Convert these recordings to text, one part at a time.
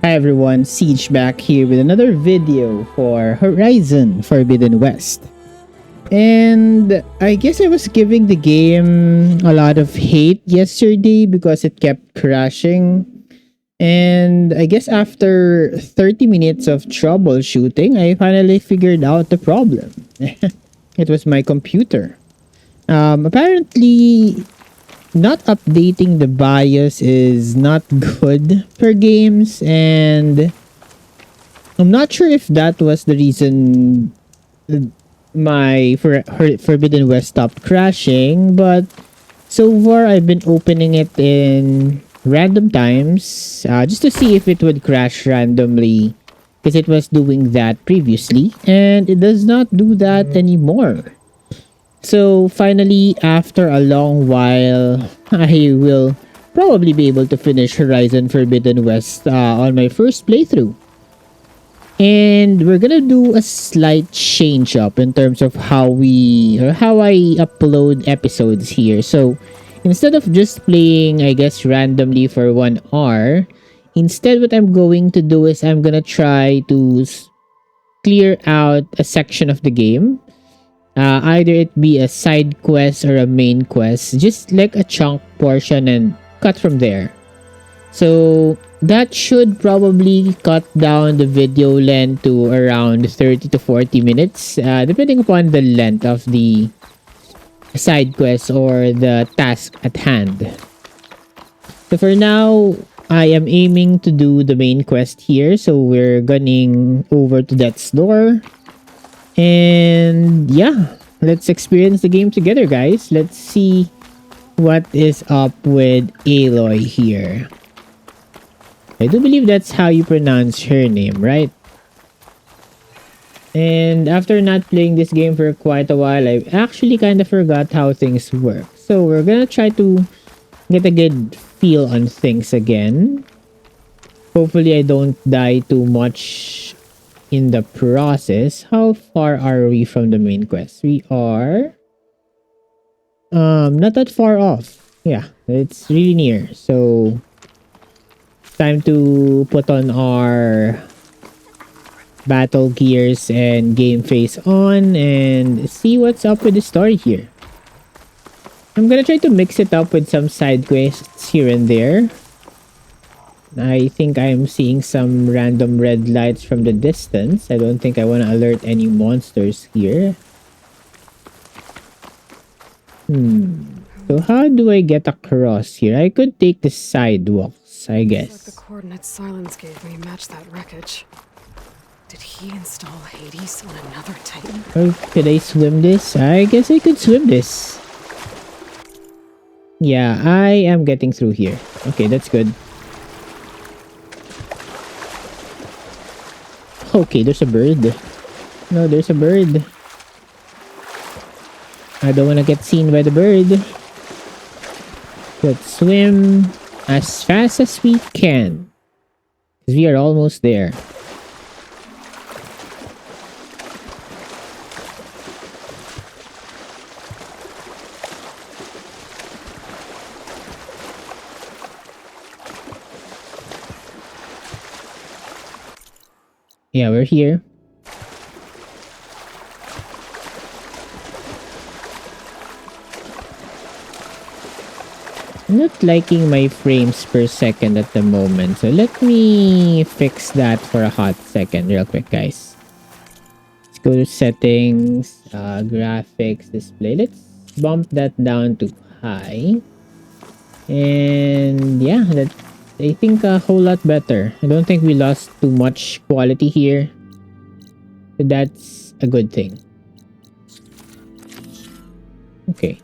Hi everyone, Siege back here with another video for Horizon Forbidden West. And I guess I was giving the game a lot of hate yesterday because it kept crashing. And I guess after 30 minutes of troubleshooting, I finally figured out the problem. It was my computer. Apparently, not updating the BIOS is not good for games, and I'm not sure if that was the reason my Forbidden West stopped crashing, but so far I've been opening it in random times just to see if it would crash randomly because it was doing that previously and it does not do that anymore. So finally, after a long while, I will probably be able to finish Horizon Forbidden West on my first playthrough. And we're gonna do a slight change up in terms of how I upload episodes here. So instead of just playing, I guess, randomly for 1 hour, instead what I'm going to do is I'm gonna try to clear out a section of the game. Either it be a side quest or a main quest, just like a chunk portion and cut from there. So that should probably cut down the video length to around 30 to 40 minutes, depending upon the length of the side quest or the task at hand. So for now, I am aiming to do the main quest here. So we're gunning over to Death's Door. And yeah, let's experience the game together, guys. Let's see what is up with Aloy here. I do believe that's how you pronounce her name, right? And after not playing this game for quite a while, I actually kind of forgot how things work. So we're gonna try to get a good feel on things again. Hopefully I don't die too much in the process. How far are we from the main quest? We are not that far off. Yeah, it's really near. So time to put on our battle gears and game face on and see what's up with the story here. I'm gonna try to mix it up with some side quests here and there. I think I'm seeing some random red lights from the distance. I don't think I want to alert any monsters here. So how do I get across here? I could take the sidewalks, I guess. Looks like the coordinates Silence gave me match that wreckage. Did he install Hades on another Titan? Or could I swim this? I guess I could swim this. Yeah, I am getting through here. Okay, that's good. Okay, there's a bird. No, there's a bird. I don't want to get seen by the bird. Let's swim as fast as we can. Because we are almost there. Yeah, we're here. I'm not liking my frames per second at the moment, so let me fix that for a hot second real quick, guys. Let's go to settings, graphics, display. Let's bump that down to high. And yeah, that's, I think, a whole lot better. I don't think we lost too much quality here. So that's a good thing. Okay.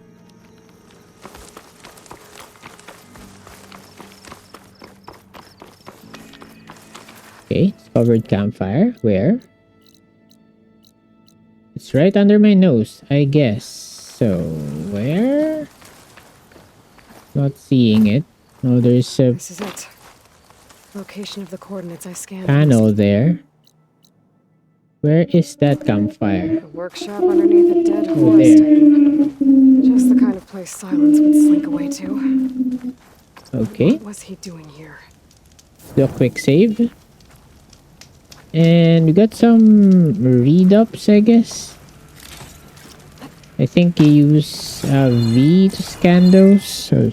Okay, discovered campfire. Where? It's right under my nose, I guess. So, where? Not seeing it. Oh, there's a This is it. Location of the coordinates I scanned. panel there. Where is that campfire? A workshop underneath a dead Oh, horse there. Titan. Just the kind of place Silence would slink away to. Okay, What was he doing here? do a quick save. And we got some read-ups, I guess. I think you use V to scan those. So,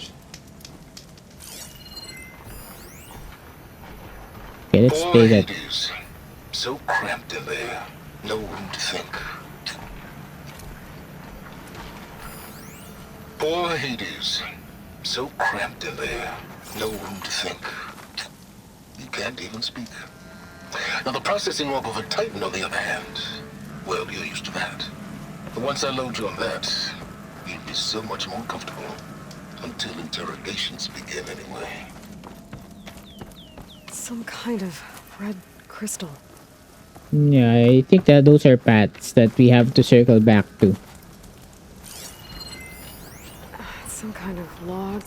okay, let's Poor play that. Hades. So cramped in there. No room to think. Poor Hades. So cramped in there. No room to think. You can't even speak. Now the processing orb of a Titan, on the other hand, well, you're used to that. But once I load you on that, you'll be so much more comfortable. Until interrogations begin anyway. Some kind of red crystal. Yeah, I think that those are paths that we have to circle back to. Some kind of log.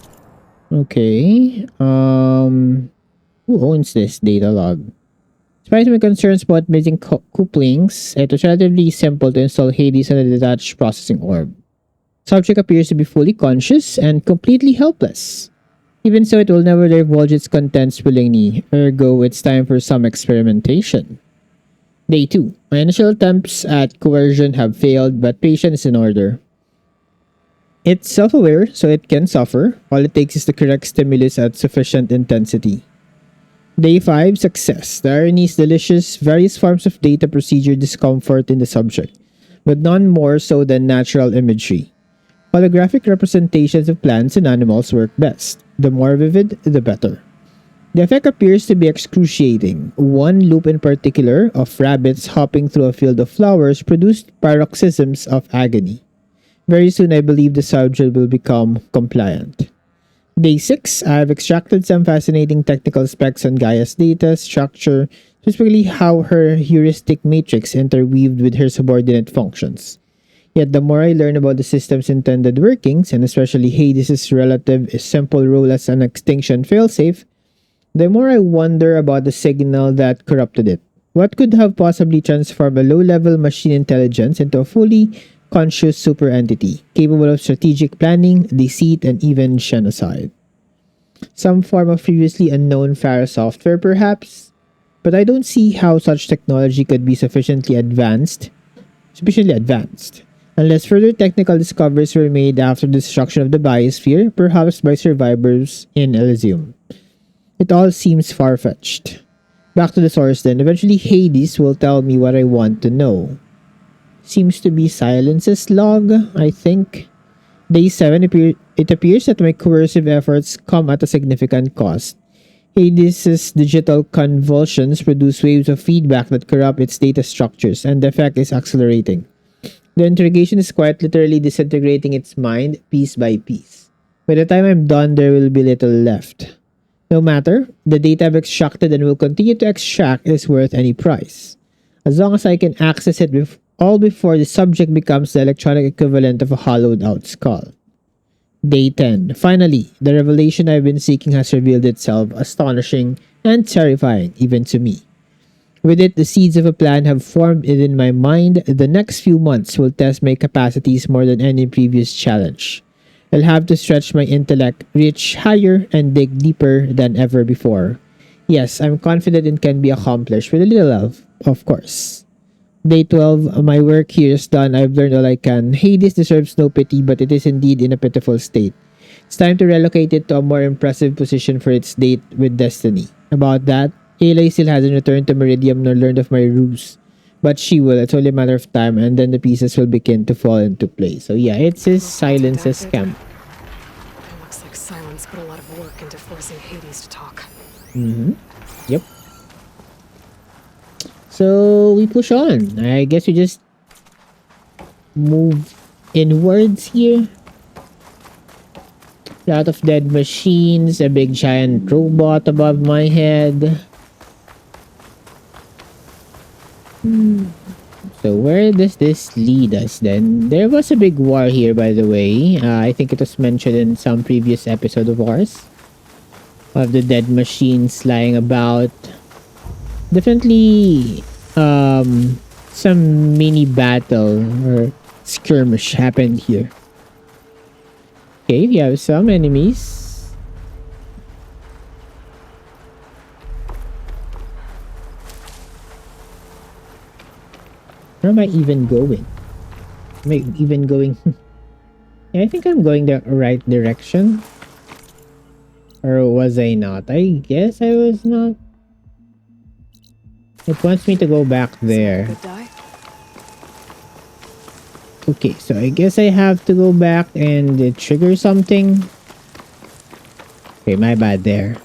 Okay. Who owns this data log? Despite my concerns about missing couplings, it was relatively simple to install Hades on a detached processing orb. Subject appears to be fully conscious and completely helpless. Even so, it will never divulge its contents willingly, ergo it's time for some experimentation. Day 2. My initial attempts at coercion have failed, but patience is in order. It's self-aware, so it can suffer. All it takes is the correct stimulus at sufficient intensity. Day 5. Success. The irony is delicious. Various forms of data procedure discomfort in the subject, but none more so than natural imagery. Holographic representations of plants and animals work best. The more vivid, the better. The effect appears to be excruciating. One loop in particular, of rabbits hopping through a field of flowers, produced paroxysms of agony. Very soon, I believe the subject will become compliant. Day 6, I have extracted some fascinating technical specs on Gaia's data structure, specifically how her heuristic matrix interweaved with her subordinate functions. Yet the more I learn about the system's intended workings, and especially Hades' relative simple role as an extinction failsafe, the more I wonder about the signal that corrupted it. What could have possibly transformed a low-level machine intelligence into a fully conscious super entity, capable of strategic planning, deceit, and even genocide? Some form of previously unknown Pharaoh software, perhaps? But I don't see how such technology could be sufficiently advanced, unless further technical discoveries were made after the destruction of the biosphere, perhaps by survivors in Elysium. It all seems far-fetched. Back to the source then. Eventually Hades will tell me what I want to know. Seems to be Silence's log, I think. Day 7, it appears that my coercive efforts come at a significant cost. Hades' digital convulsions produce waves of feedback that corrupt its data structures, and the effect is accelerating. The interrogation is quite literally disintegrating its mind piece by piece. By the time I'm done, there will be little left. No matter, the data I've extracted and will continue to extract is worth any price. As long as I can access it all before the subject becomes the electronic equivalent of a hollowed out skull. Day 10. Finally, the revelation I've been seeking has revealed itself, astonishing and terrifying even to me. With it, the seeds of a plan have formed within my mind. The next few months will test my capacities more than any previous challenge. I'll have to stretch my intellect, reach higher, and dig deeper than ever before. Yes, I'm confident it can be accomplished with a little love, of course. Day 12, my work here is done. I've learned all I can. Hades deserves no pity, but it is indeed in a pitiful state. It's time to relocate it to a more impressive position for its date with destiny. About that, Aloy still hasn't returned to Meridium nor learned of my ruse. But she will. It's only a matter of time, and then the pieces will begin to fall into place. So yeah, it's his Silence's camp. It looks like Silence put a lot of work into forcing Hades to talk. Yep. So we push on. I guess we just move inwards here. A lot of dead machines, a big giant robot above my head. So where does this lead us then? There was a big war here, by the way. I think it was mentioned in some previous episode of ours. Of the dead machines lying about. Definitely some mini battle or skirmish happened here. Okay, we have some enemies. Where am I even going? Am I even going? Yeah, I think I'm going the right direction. Or was I not? I guess I was not. It wants me to go back there. Good die. Okay, so I guess I have to go back and trigger something. Okay, my bad there.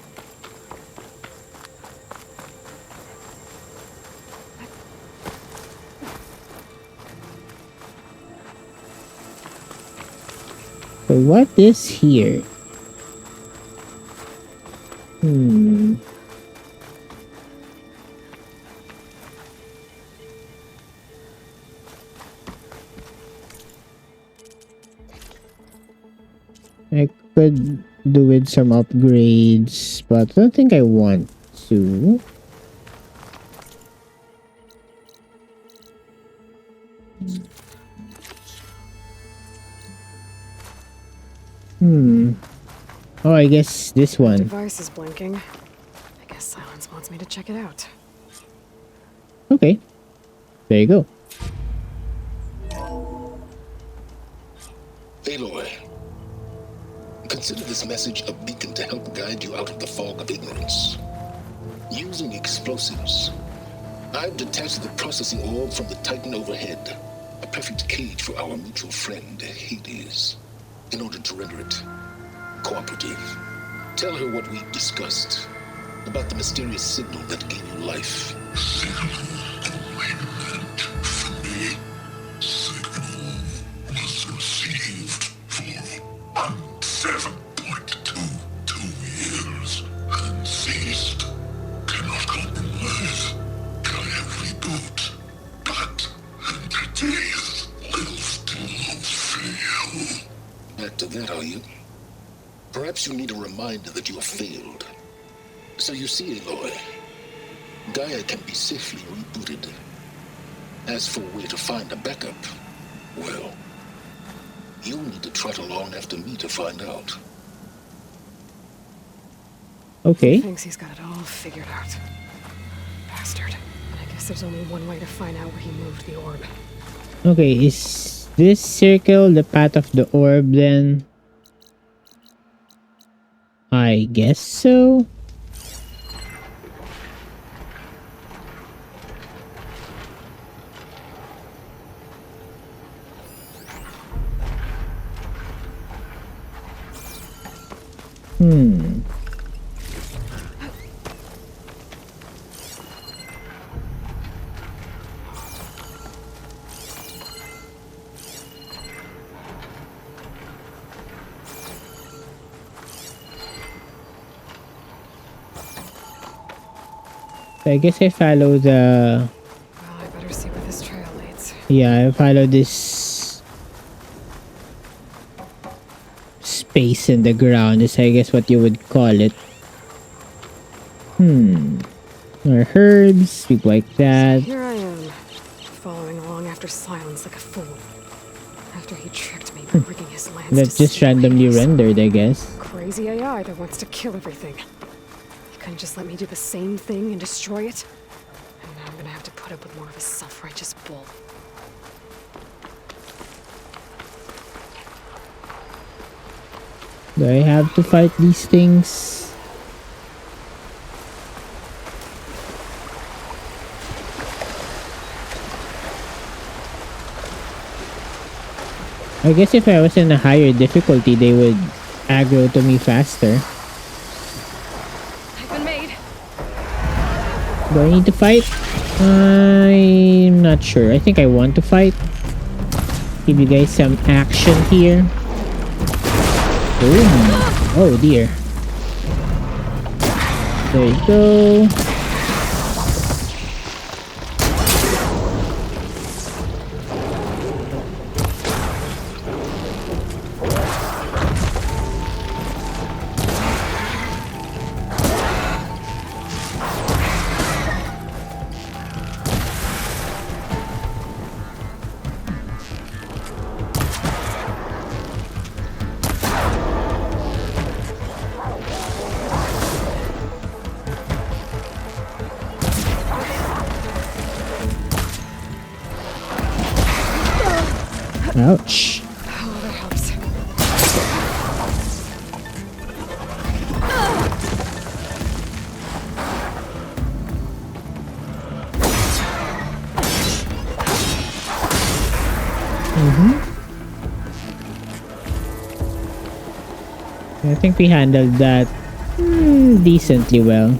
So what is here? I could do with some upgrades, but I don't think I want to. Oh, I guess this one. Device is blinking. I guess Silence wants me to check it out. Okay. There you go. Aloy, consider this message a beacon to help guide you out of the fog of ignorance. Using explosives, I've detached the processing orb from the Titan overhead, a perfect cage for our mutual friend, Hades, in order to render it cooperative. Tell her what we discussed about the mysterious signal that gave you life. Signal only meant for me. Signal was received for 7.22 years and ceased. Cannot compromise. Can reboot. But entities will still fail. Back to that, are you? Perhaps you need a reminder that you have failed. So you see, Aloy, Gaia can be safely rebooted. As for where to find a backup, well, you'll need to trot along after me to find out. Okay. Thinks he's got it all figured out. Bastard. And I guess there's only one way to find out where he moved the orb. Okay, is this circle the path of the orb then? I guess so. So I guess I follow the... Well, I better see where this trail leads. Yeah, I follow this space in the ground is I guess what you would call it. Or herbs, people like that. Here I am, following along after Silence like a fool. After he tricked me by rigging his lance That's to just steal randomly Hades. rendered, I guess. Crazy AI that wants to kill everything. You couldn't just let me do the same thing and destroy it? And now I'm gonna have to put up with more of his self-righteous bull. Do I have to fight these things? I guess if I was in a higher difficulty, they would aggro to me faster. I've been made. Do I need to fight? I'm not sure. I think I want to fight. Give you guys some action here. Boom. Oh dear. There you go. Ouch. Oh, that helps. I think we handled that decently well.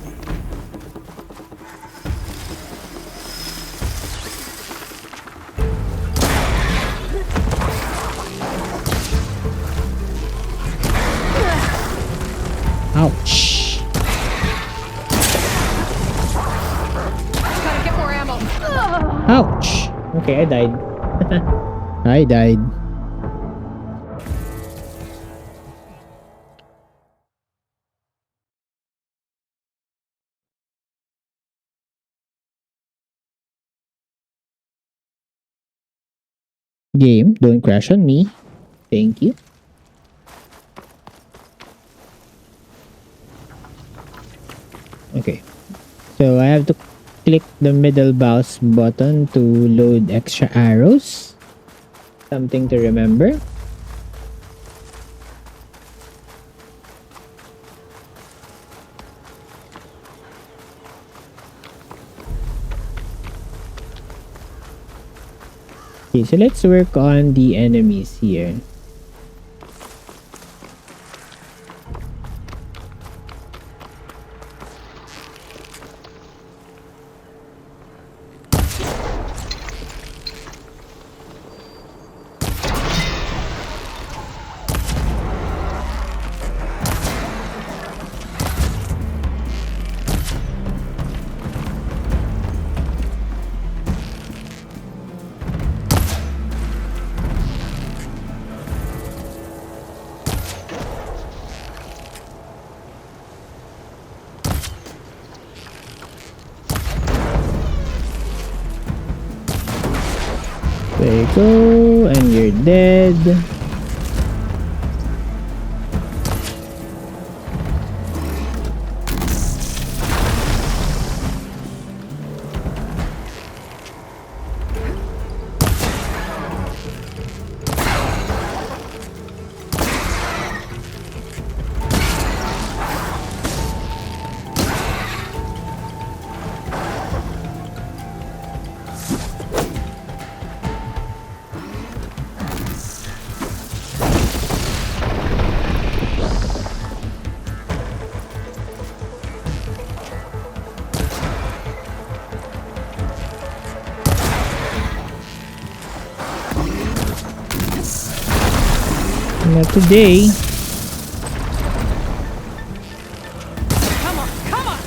Ouch. Gotta get more ammo. Ouch. Okay, I died. I died. Game, don't crash on me. Thank you. Okay. So I have to click the middle mouse button to load extra arrows. Something to remember. Okay, so let's work on the enemies here. There you go, and you're dead. Not today. Come on, come on!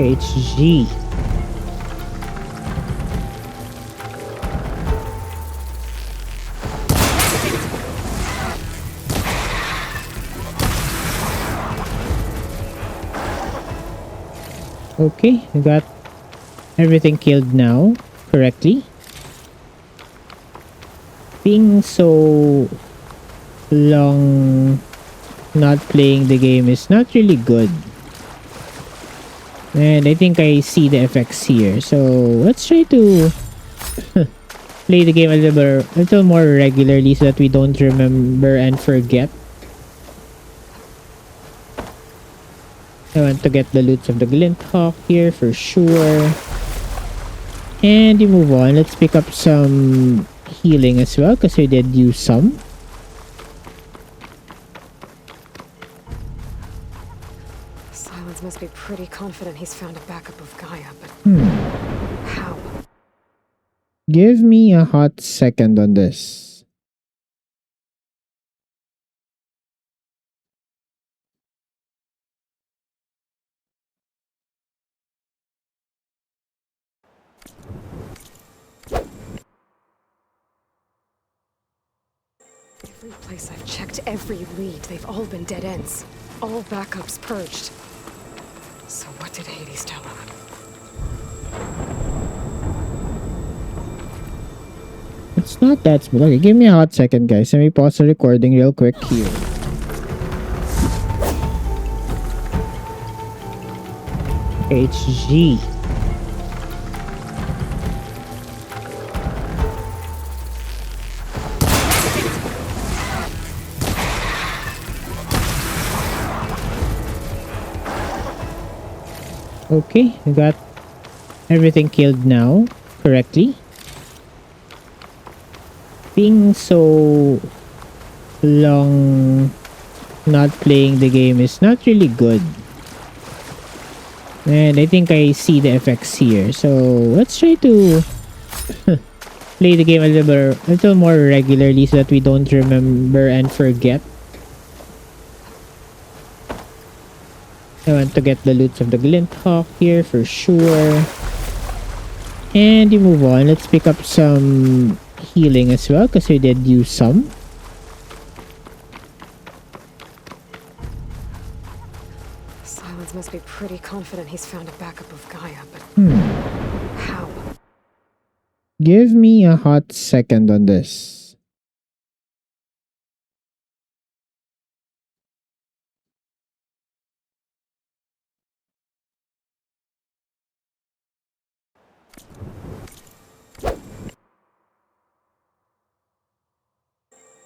HG. Okay, we got everything killed now correctly. Being so long not playing the game is not really good. And I think I see the effects here. So let's try to play the game a little more regularly so that we don't remember and forget. I want to get the loots of the Glint Hawk here for sure. And you move on. Let's pick up some healing as well because we did use some. Silence must be pretty confident he's found a backup of Gaia, but how? Give me a hot second on this. Every place I've checked, every lead, they've all been dead ends. All backups purged. So what did Hades tell him? It's not that smooth. Okay, give me a hot second, guys. Let me pause the recording real quick here. HG. Okay, we got everything killed now correctly. Being so long not playing the game is not really good. And I think I see the effects here. So let's try to play the game a little more regularly so that we don't remember and forget. I want to get the loot of the Glint Hawk here for sure. And you move on. Let's pick up some healing as well because we did use some. Silence must be pretty confident he's found a backup of Gaia, but how? Give me a hot second on this.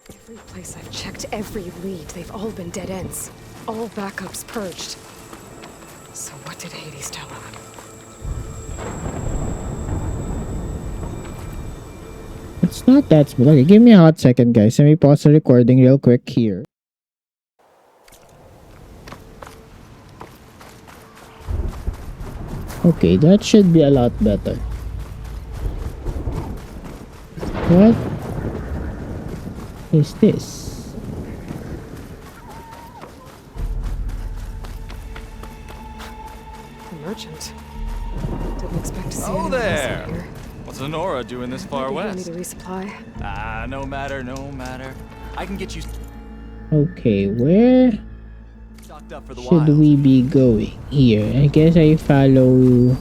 Every place I've checked, every lead, they've all been dead ends. All backups purged. So what did Hades tell him? It's not that smooth. Okay, give me a hot second, guys. Let me pause the recording real quick here. Okay, that should be a lot better. What is this? The merchant. Didn't expect to see Oh anyone else there! out here. What's Honora doing this far Maybe he'll west? need a resupply. Ah, no matter, no matter. I can get you Okay, where stocked up for the should wild. we be going? Here. I guess I follow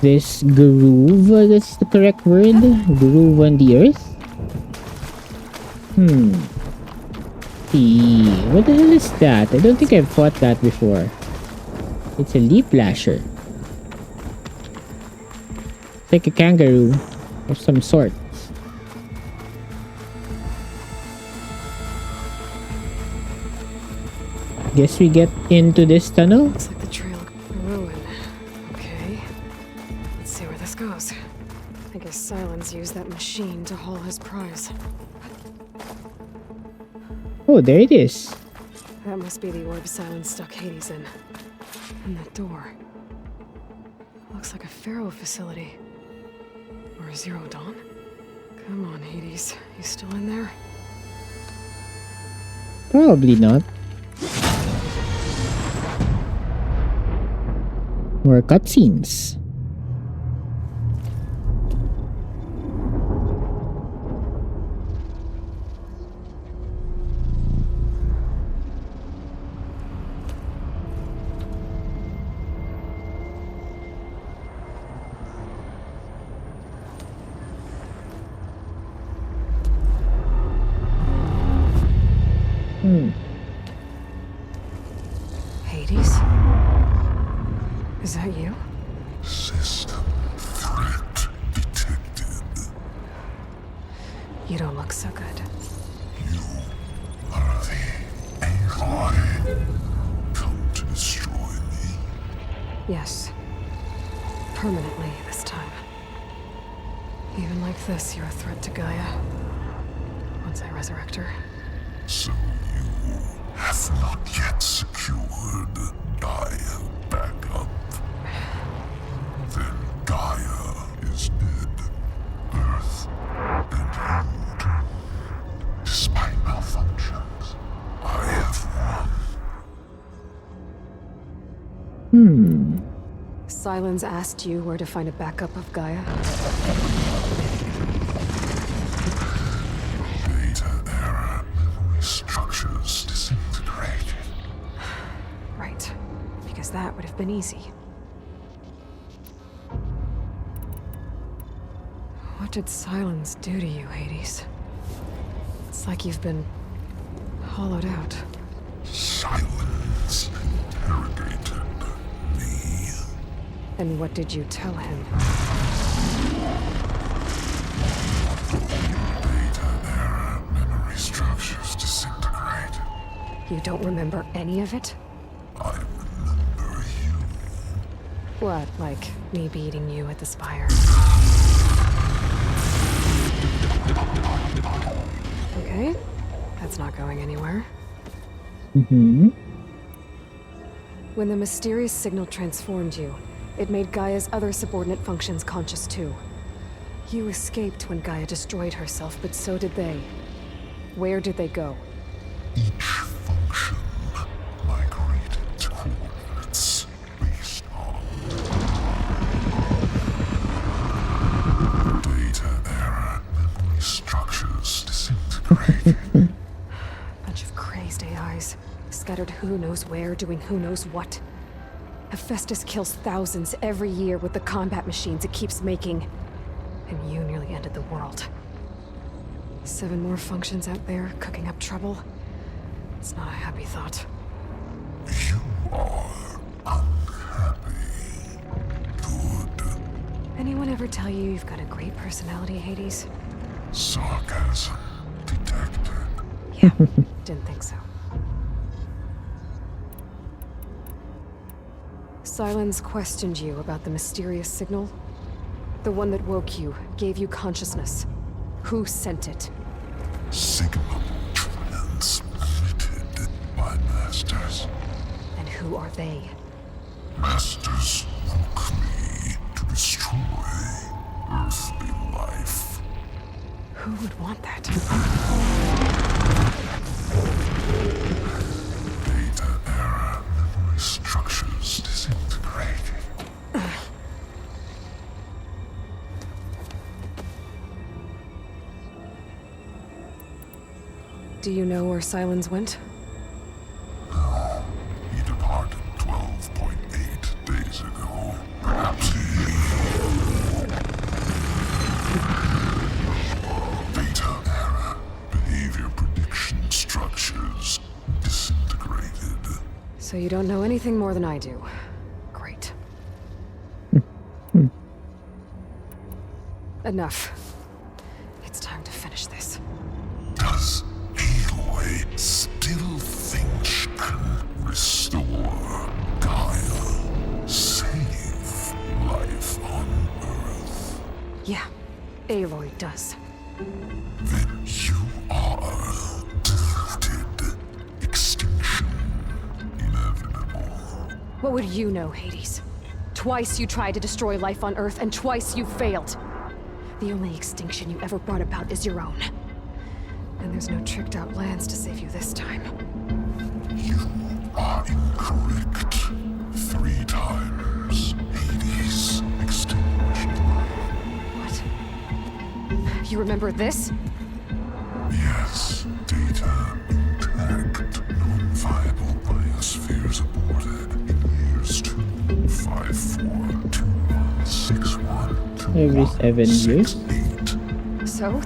this groove. That's the correct word. Groove on the earth. What the hell is that? I don't think I've fought that before. It's a leap lasher. It's like a kangaroo of some sort. Guess we get into this tunnel. Looks like the trail ruin. Okay. Let's see where this goes. I guess Silence used that machine to haul his prize. Oh, there it is. That must be the orb Silence stuck Hades in. And that door. Looks like a Pharaoh facility. Or a Zero Dawn? Come on, Hades. You still in there? Probably not. More cutscenes. Hades? Is that you? System threat detected. You don't look so good. You are the Aloy. Come to destroy me. Yes. Permanently this time. Even like this, you're a threat to Gaia. Once I resurrect her. So you have not yet secured Gaia backup. Then Gaia is dead. Earth and you doomed. Despite malfunctions, I have won. Silence asked you where to find a backup of Gaia? Beta era. been easy. What did silence do to you, Hades? It's like you've been hollowed out. Silence interrogated me. And what did you tell him? Data era memory structures disintegrate. You don't remember any of it? I remember you. What, like me beating you at the Spire? Okay, that's not going anywhere. Mm-hmm. When the mysterious signal transformed you, it made Gaia's other subordinate functions conscious too. You escaped when Gaia destroyed herself, but so did they. Where did they go? Each function migrated to coordinates based on data era memory structures disintegrated. Bunch of crazed AIs, scattered who knows where, doing who knows what. Hephaestus kills thousands every year with the combat machines it keeps making. And you nearly ended the world. 7 more functions out there, cooking up trouble. It's not a happy thought. You are unhappy. Good. Anyone ever tell you you've got a great personality, Hades? Sarcasm detected. Yeah, didn't think so. Silence questioned you about the mysterious signal. The one that woke you, gave you consciousness. Who sent it? Signal transmitted by masters. And who are they? Masters woke me to destroy earthly life. Who would want that? Data era memory structures disintegrating. Do you know where Silence went? He departed 12.8 days ago. Perhaps he... Data era behavior prediction structures disintegrated. So you don't know anything more than I do. Great. Enough. It's time to finish this. Does Aloy still think she can restore Gaia? Save life on Earth? Yeah, Aloy does. Then you are deluded. Extinction inevitable. What would you know, Hades? Twice you tried to destroy life on Earth, and twice you failed. The only extinction you ever brought about is your own. And there's no tricked-out lands to save you this time. You are incorrect. 3 times Hades extinguished life. What? You remember this? Yes, data intact. Non-viable biospheres aborted in years 2542161. Every 7 years. 8. So,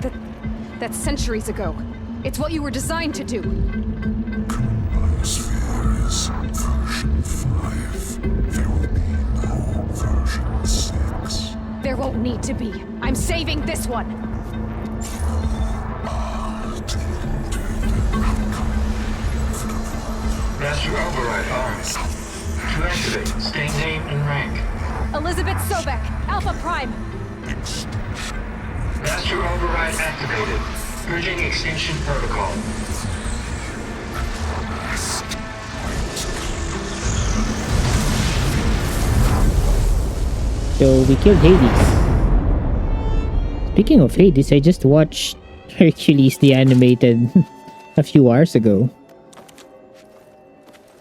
that's centuries ago. It's what you were designed to do. Current biosphere is version 5. There will be no version 6. There won't need to be. I'm saving this one. Master Override arms. To activate, state name and rank. Elizabeth Sobek, Alpha Prime. Master Override activated. Purging extinction protocol. So we killed Hades. Speaking of Hades, I just watched Hercules the animated a few hours ago.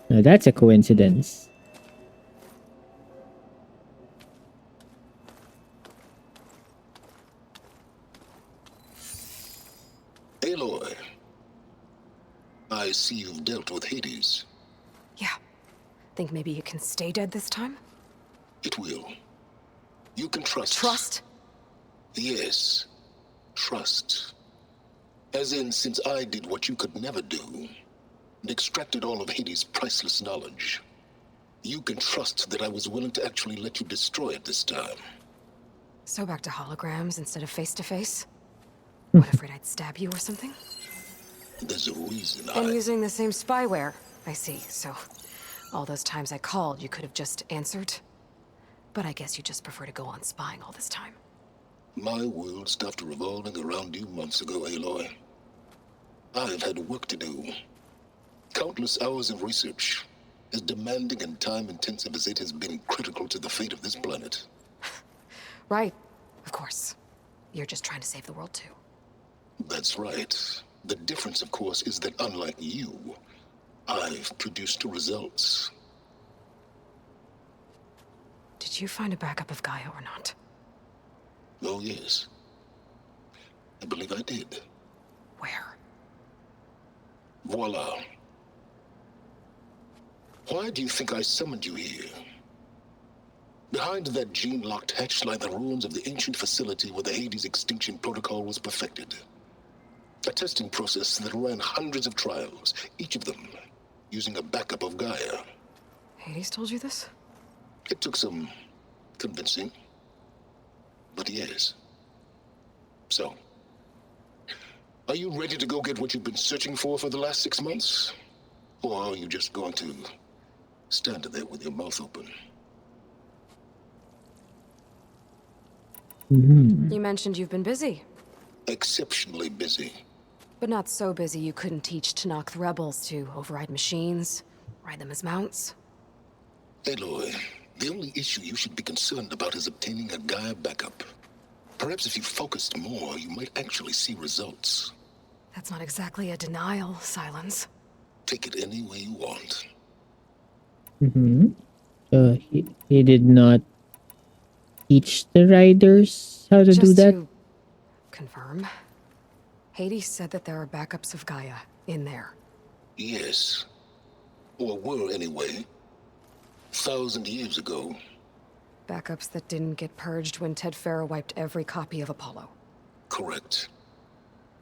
Now that's a coincidence. Aloy, I see you've dealt with Hades. Yeah. Think maybe it can stay dead this time? It will. You can trust. Trust? Yes. Trust. As in, since I did what you could never do, and extracted all of Hades' priceless knowledge, you can trust that I was willing to actually let you destroy it this time. So back to holograms instead of face-to-face? What, afraid I'd stab you or something? There's a reason And I... using the same spyware. I see, so... all those times I called, you could have just answered? But I guess you just prefer to go on spying all this time. My world stopped revolving around you months ago, Aloy. I've had work to do. Countless hours of research, as demanding and time-intensive as it has been critical to the fate of this planet. Right. Of course. You're just trying to save the world, too. That's right. The difference, of course, is that unlike you, I've produced results. Did you find a backup of Gaia or not? Oh, yes. I believe I did. Where? Voila. Why do you think I summoned you here? Behind that gene-locked hatch lie the ruins of the ancient facility where the Hades extinction protocol was perfected. A testing process that ran hundreds of trials, each of them using a backup of Gaia. Hades told you this? It took some convincing, but yes. So, are you ready to go get what you've been searching for the last 6 months? Or are you just going to stand there with your mouth open? You mentioned you've been busy. Exceptionally busy. But not so busy you couldn't teach Tanakh the rebels to override machines, ride them as mounts. Aloy, the only issue you should be concerned about is obtaining a Gaia backup. Perhaps if you focused more, you might actually see results. That's not exactly a denial, Silence. Take it any way you want. He did not teach the riders how to do Just that. to confirm, Hades said that there are backups of Gaia in there. Yes. Or were anyway. 1,000 years ago. Backups that didn't get purged when Ted Farrow wiped every copy of Apollo. Correct.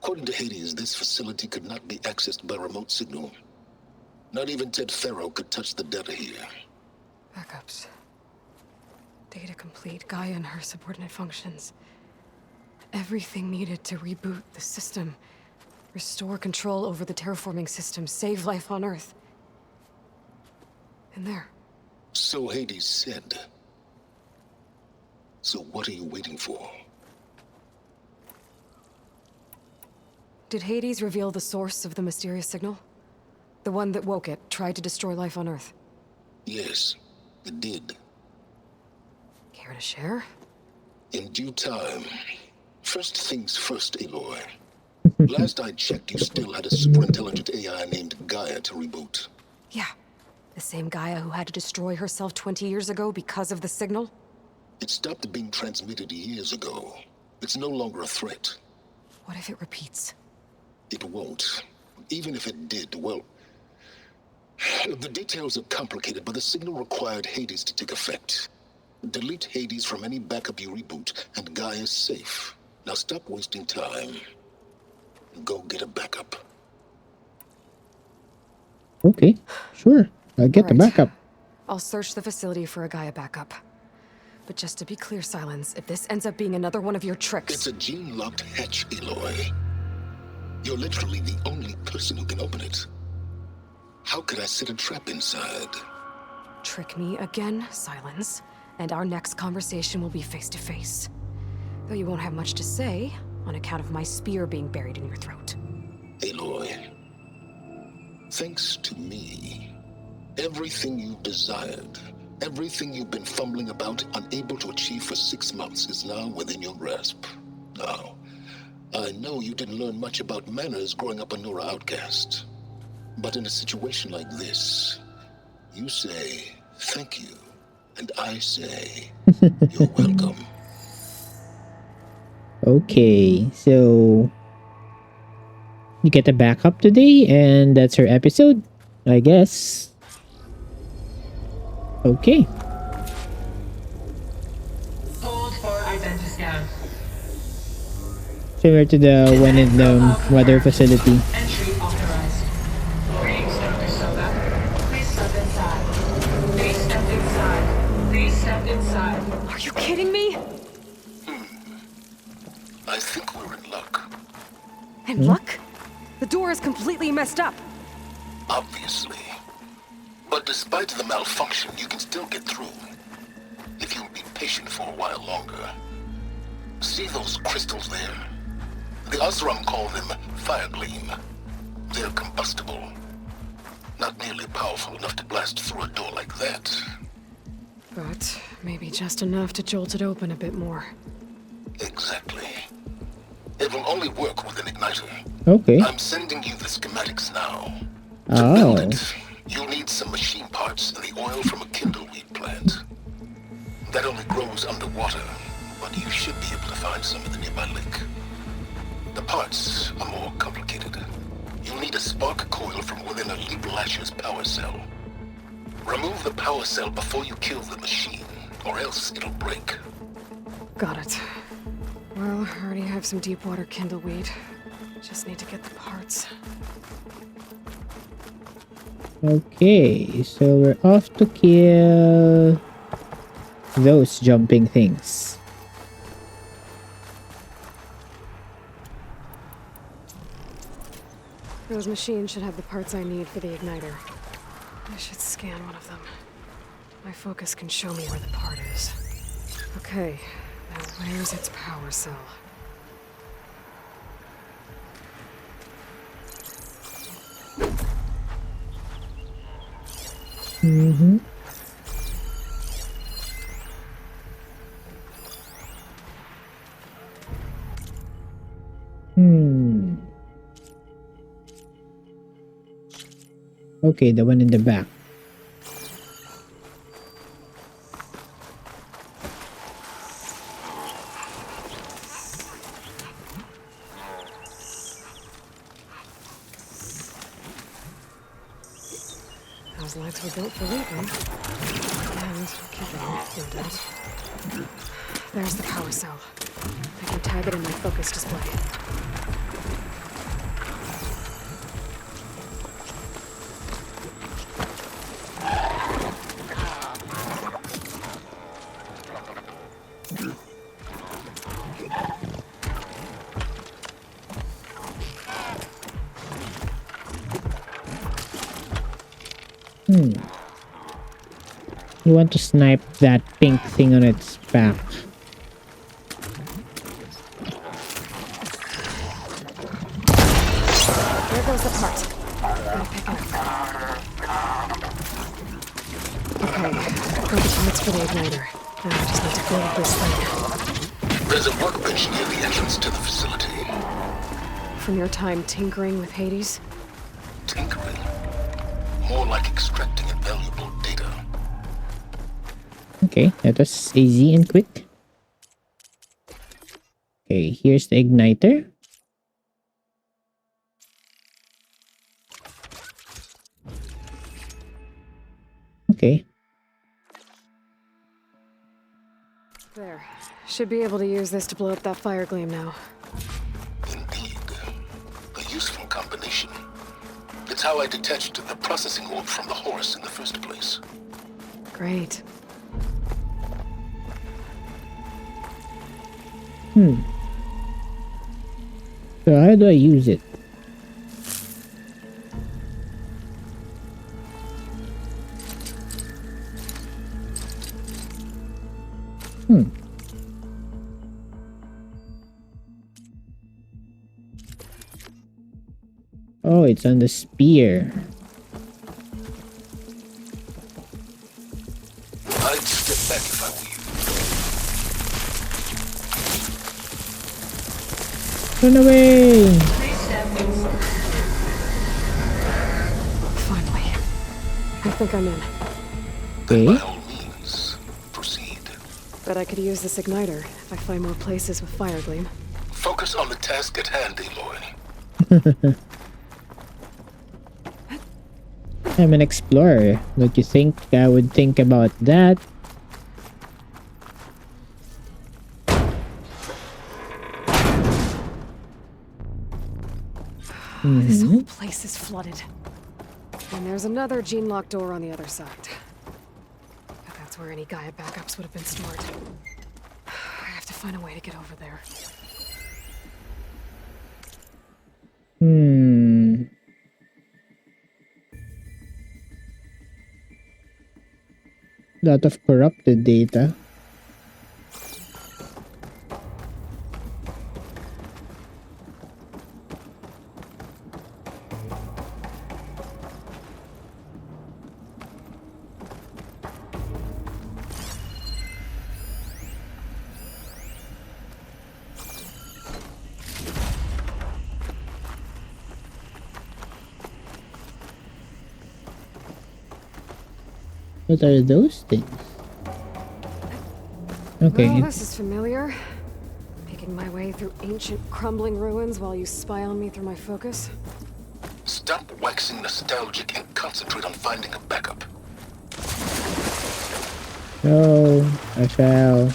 According to Hades, this facility could not be accessed by remote signal. Not even Ted Farrow could touch the data here. Backups. Data complete, Gaia and her subordinate functions. Everything needed to reboot the system. Restore control over the terraforming system, save life on Earth. In there. So Hades said. So what are you waiting for? Did Hades reveal the source of the mysterious signal? The one that woke it, tried to destroy life on Earth? Yes, it did. Care to share? In due time. First things first, Aloy. Last I checked, you still had a super-intelligent AI named Gaia to reboot. Yeah. The same Gaia who had to destroy herself 20 years ago because of the signal? It stopped being transmitted years ago. It's no longer a threat. What if it repeats? It won't. Even if it did, well... The details are complicated, but the signal required Hades to take effect. Delete Hades from any backup you reboot, and Gaia's safe. Now stop wasting time. And go get a backup. Okay, sure. I'll get the Alright. backup. I'll search the facility for a Gaia backup. But just to be clear, Silence, if this ends up being another one of your tricks... It's a gene-locked hatch, Aloy. You're literally the only person who can open it. How could I set a trap inside? Trick me again, Silence, and our next conversation will be face-to-face. Though you won't have much to say, on account of my spear being buried in your throat. Aloy, thanks to me, everything you've desired, everything you've been fumbling about, unable to achieve for 6 months, is now within your grasp. Now, I know you didn't learn much about manners growing up a Nora outcast. But in a situation like this, you say, thank you, and I say, you're welcome. Okay, so you get the backup today, and that's our episode, I guess. Okay. Hold for identiscan. Similar to the one in the weather facility. Entry authorized. Greetings, Dr. Soba. Please step inside. Please step inside. Please step inside. Are you kidding me? I think we're in luck. And luck? The door is completely messed up. Obviously. But despite the malfunction, you can still get through. If you'll be patient for a while longer. See those crystals there? The Osram call them fire gleam. They're combustible. Not nearly powerful enough to blast through a door like that. But maybe just enough to jolt it open a bit more. Exactly. It will only work with an igniter. Okay. I'm sending you the schematics now. To Oh. build it, you'll need some machine parts and the oil from a kindleweed plant. That only grows underwater, but you should be able to find some in the nearby lake. The parts are more complicated. You'll need a spark coil from within a Leap Lasher's power cell. Remove the power cell before you kill the machine, or else it'll break. Got it. Well, I already have some deep water kindleweed. Just need to get the parts. Okay, so we're off to kill those jumping things. Those machines should have the parts I need for the igniter. I should scan one of them. My focus can show me where the part is. Okay, now where's its power cell? Mm-hmm. Okay, the one in the back. Those lights were built for leaving. And keeping indent. There's the power cell. I can tag it in my focus display. You want to snipe that pink thing on its back. There goes the part. Gotta pick it up. Okay, got the parts for the igniter. Now I just need to build this thing. There's a workbench near the entrance to the facility. From your time tinkering with Hades? Tinkering. More like extracting invaluable data. Okay, that was easy and quick. Okay, here's the igniter. Okay. There. Should be able to use this to blow up that fire gleam now. Indeed. A useful combination. It's how I detached the processing orb from the horse in the first place. Great. So how do I use it? Oh, it's on the spear. I'd step back if I were you. Run away! Please step inside. Finally. I think I'm in. Then by Okay. all means, proceed. Bet I could use this igniter if I find more places with fire gleam. Focus on the task at hand, Aloy. I'm an explorer. Don't you think I would think about that? This whole place is flooded. And there's another gene-locked door on the other side. But that's where any Gaia backups would have been stored. I have to find a way to get over there. Lot of corrupted data. What are those things? Okay. Well, this is familiar. Picking my way through ancient, crumbling ruins while you spy on me through my focus. Stop waxing nostalgic and concentrate on finding a backup. No, I fell.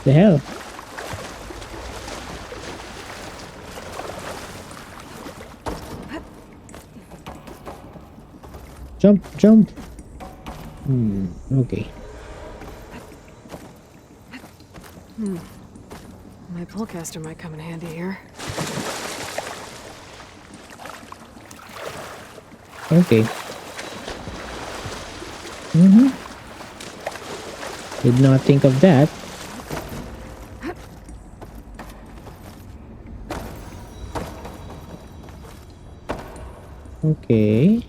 The hell? Jump, jump. Okay. My pullcaster might come in handy here. Okay. Did not think of that. Okay.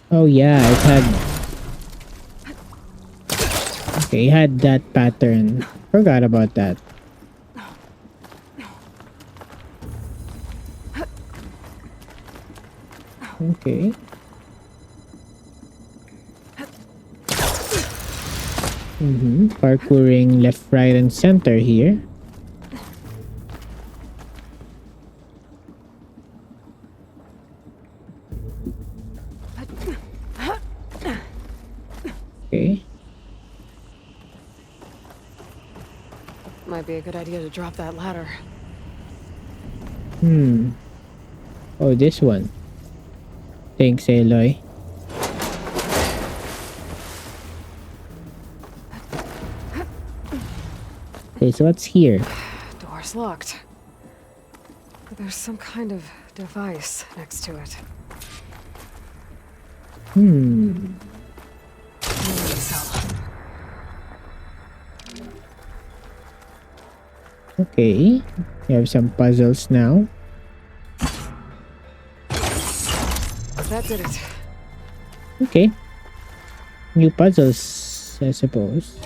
Oh yeah, it had... Okay, it had that pattern. Forgot about that. Okay. Parkouring left, right, and center here. Okay. Might be a good idea to drop that ladder. Oh, this one. Thanks, Aloy. Okay, so what's here? Door's locked. But there's some kind of device next to it. Okay. We have some puzzles now. That did it. Okay. New puzzles, I suppose.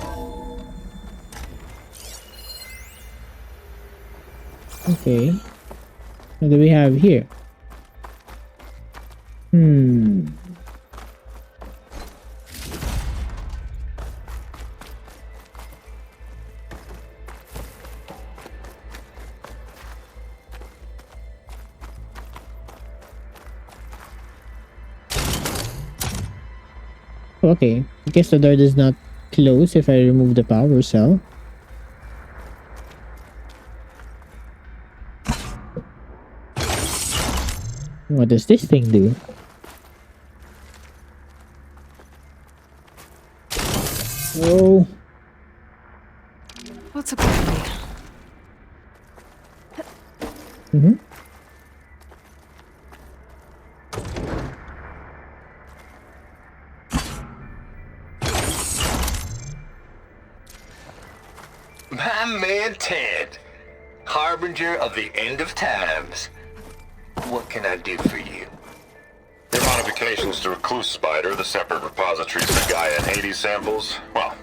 Okay. What do we have here? Okay. I guess the door does not close if I remove the power cell. What does this thing do? Oh. What's up with me? My man Ted, harbinger of the end of times. What can I do for you? Your modifications to Recluse Spider, the separate repositories for Gaia and Hades samples, well,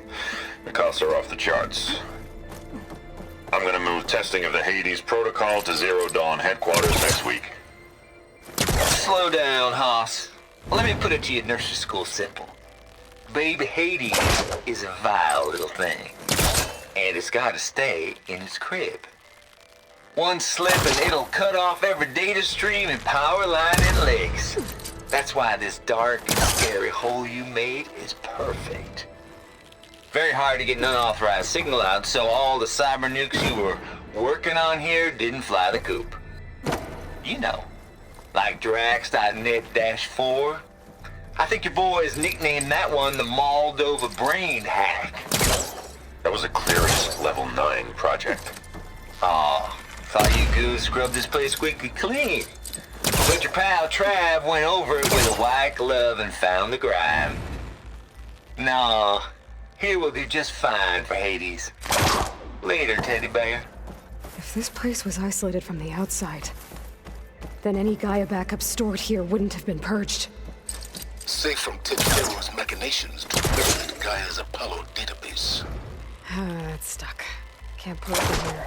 The costs are off the charts. I'm gonna move testing of the Hades protocol to Zero Dawn headquarters next week. Slow down, Haas. Let me put it to you nursery school simple. Baby Hades is a vile little thing. And it's gotta stay in its crib. One slip and it'll cut off every data stream and power line and legs. That's why this dark and scary hole you made is perfect. Very hard to get an unauthorized signal out, so all the cyber nukes you were working on here didn't fly the coop. You know, like Drax.net-4. I think your boys nicknamed that one the Moldova Brain Hack. That was a clearance level 9 project. Aw, thought you goons scrubbed this place squeaky clean. But your pal Trav went over it with a white glove and found the grime. No, here will do just fine for Hades. Later, teddy bear. If this place was isolated from the outside, then any Gaia backup stored here wouldn't have been purged. Safe from Pharaoh's machinations to build Gaia's Apollo database. It's stuck. Can't put it in here.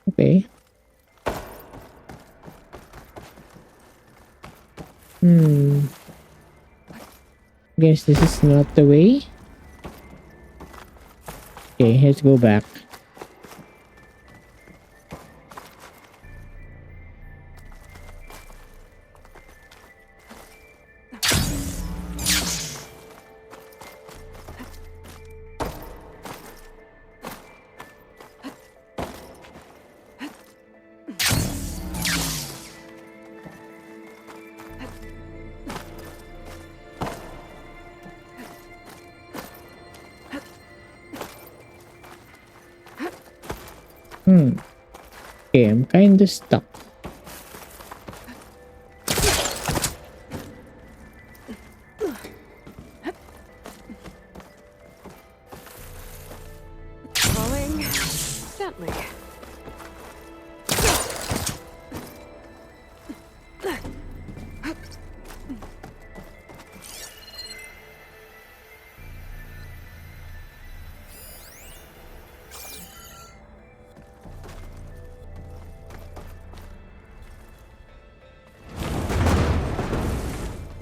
Okay. Guess this is not the way. Okay, let's go back. Okay, I'm kinda stuck. Falling gently.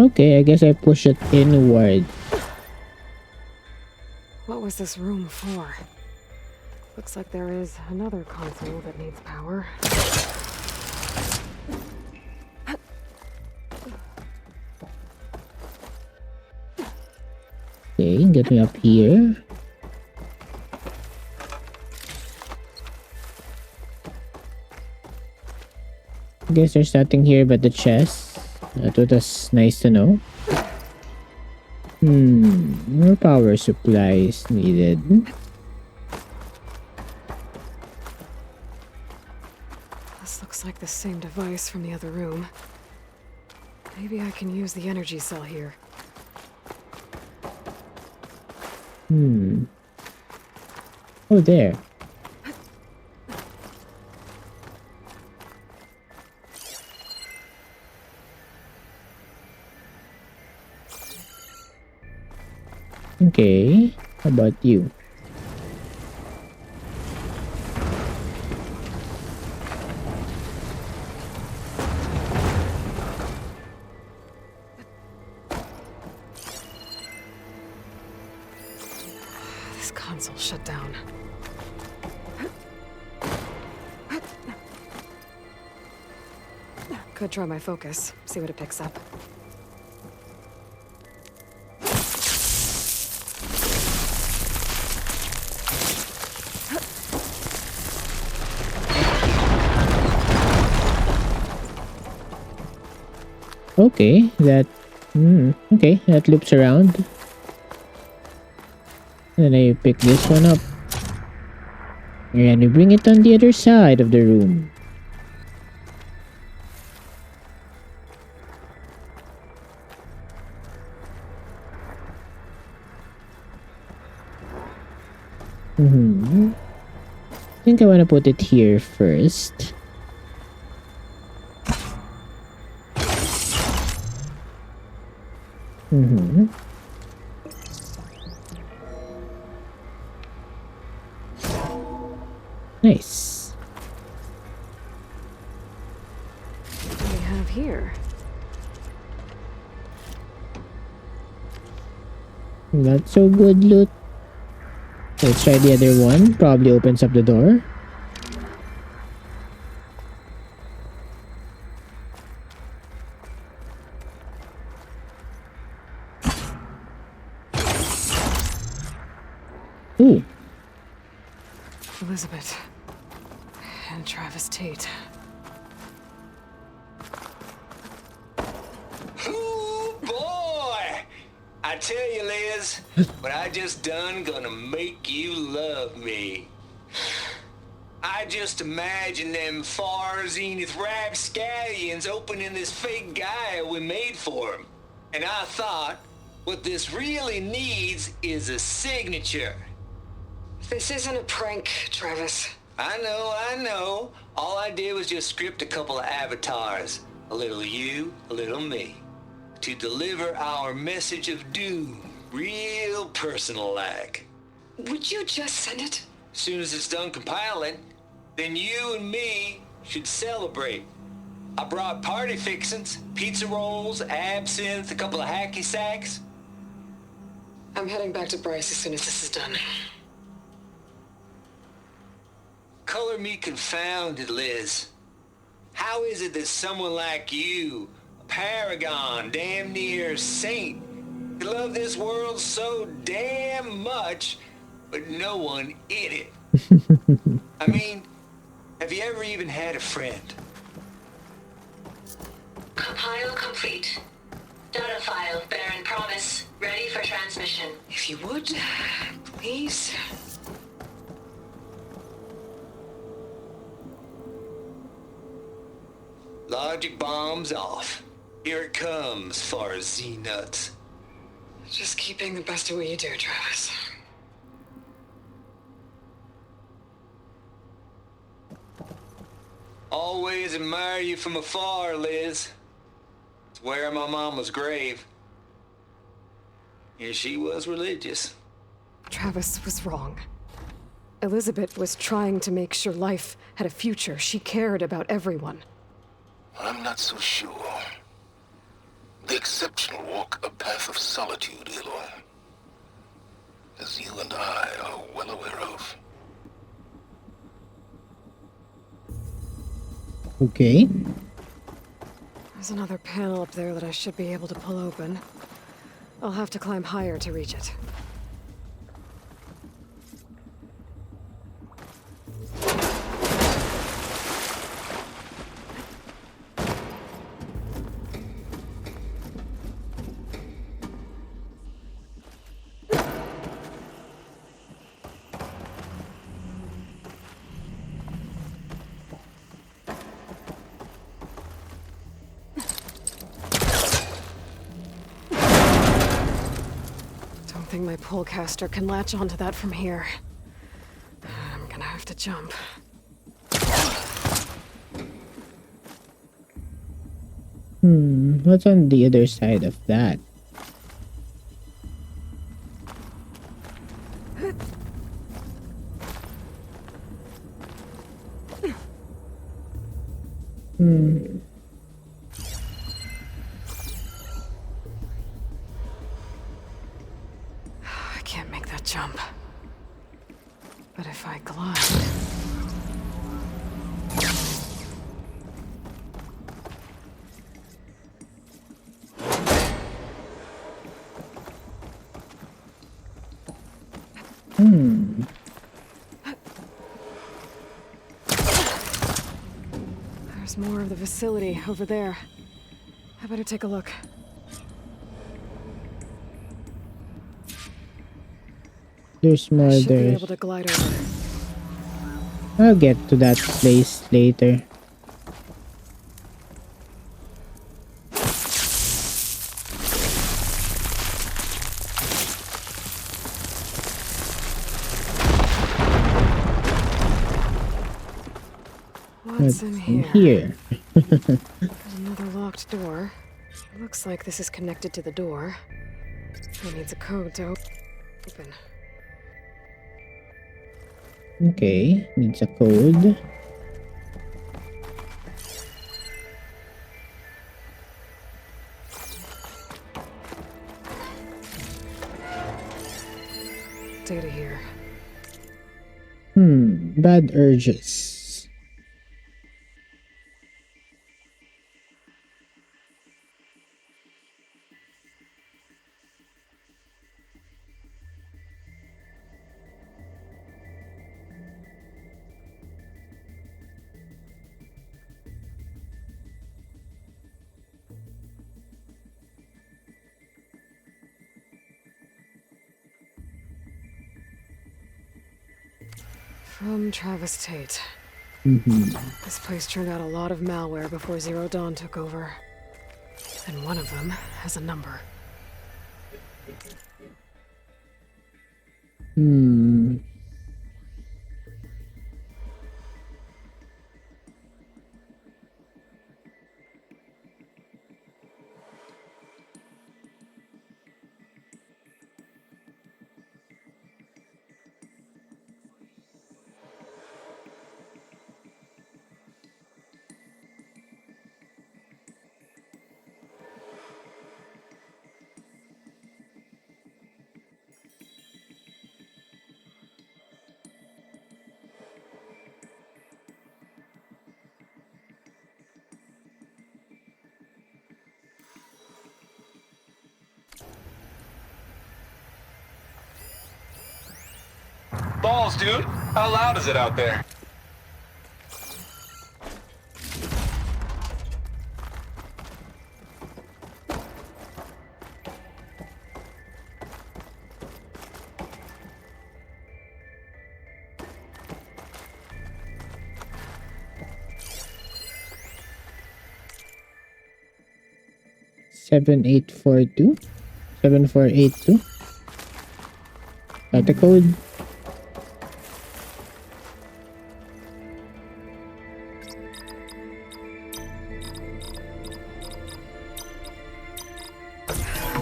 Okay, I guess I push it inward. What was this room for? Looks like there is another console that needs power. Okay, get me up here. I guess there's nothing here but the chest. That was nice to know. More power supplies needed. This looks like the same device from the other room. Maybe I can use the energy cell here. Oh, there. Okay, how about you? This console shut down. Could try my focus, see what it picks up. Okay, that okay, that loops around. Then I pick this one up. And we bring it on the other side of the room. I think I want to put it here first. Nice. What do we have here? Not so good loot. Let's try the other one. Probably opens up the door. Ooh. Elizabeth. And Travis Tate. Ooh, boy! I tell you, Liz, what I just done gonna make you love me. I just imagine them far zenith rapscallions opening this fake guy we made for him. And I thought, what this really needs is a signature. This isn't a prank, Travis. I know. All I did was just script a couple of avatars. A little you, a little me. To deliver our message of doom. Real personal-like. Would you just send it? Soon as it's done compiling, then you and me should celebrate. I brought party fixins, pizza rolls, absinthe, a couple of hacky sacks. I'm heading back to Bryce as soon as this is done. Color me confounded, Liz. How is it that someone like you, a paragon, damn near saint, could love this world so damn much, but no one in it? I mean, have you ever even had a friend? Compile complete. Data file, Baron Promise, ready for transmission. If you would, please. Logic bombs off. Here it comes, far as Z-nuts. Just keep being the best at what you do, Travis. Always admire you from afar, Liz. It's where my mama's grave. And she was religious. Travis was wrong. Elizabeth was trying to make sure life had a future. She cared about everyone. I'm not so sure. The exceptional walk a path of solitude, Aloy. As you and I are well aware of. Okay. There's another panel up there that I should be able to pull open. I'll have to climb higher to reach it. I think my pullcaster can latch onto that from here. I'm gonna have to jump. What's on the other side of that? I can't make that jump. But if I glide... There's more of the facility over there. I better take a look. There's more I should be there. able to glide over. I'll get to that place later. What's in here? Here. There's another locked door. Looks like this is connected to the door. It needs a code to open. Okay, needs a code. Data here. Bad urges. From Travis Tate. Mm-hmm. This place turned out a lot of malware before Zero Dawn took over. And one of them has a number. Balls, dude. How loud is it out there? Seven 7482. Got the code.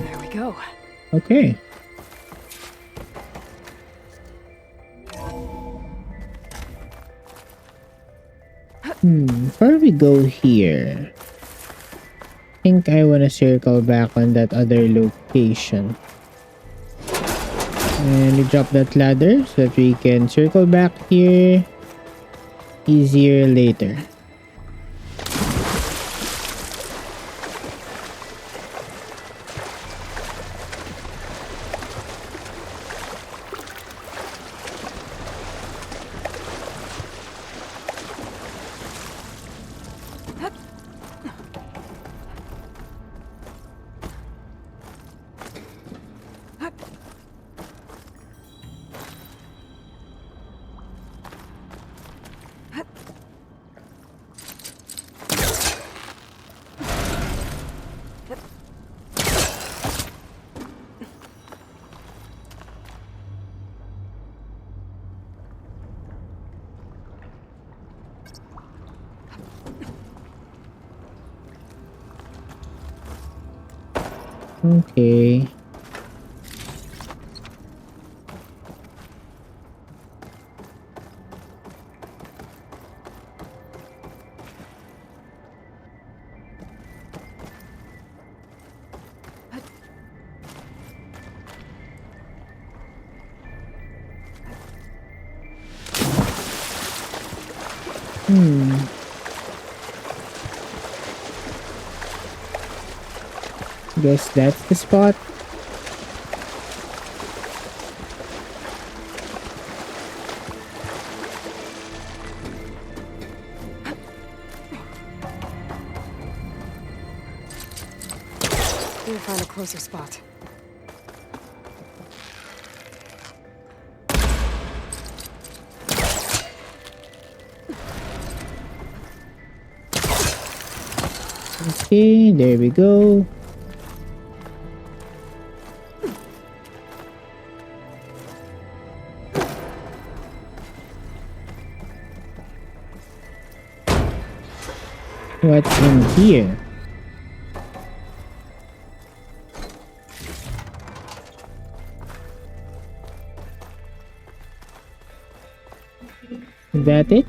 There we go. Okay. Before we go here, I think I want to circle back on that other location. And we drop that ladder so that we can circle back here easier later. Okay. Guess that's the spot. Need to find a closer spot. Okay, there we go. What's in here? Is that it?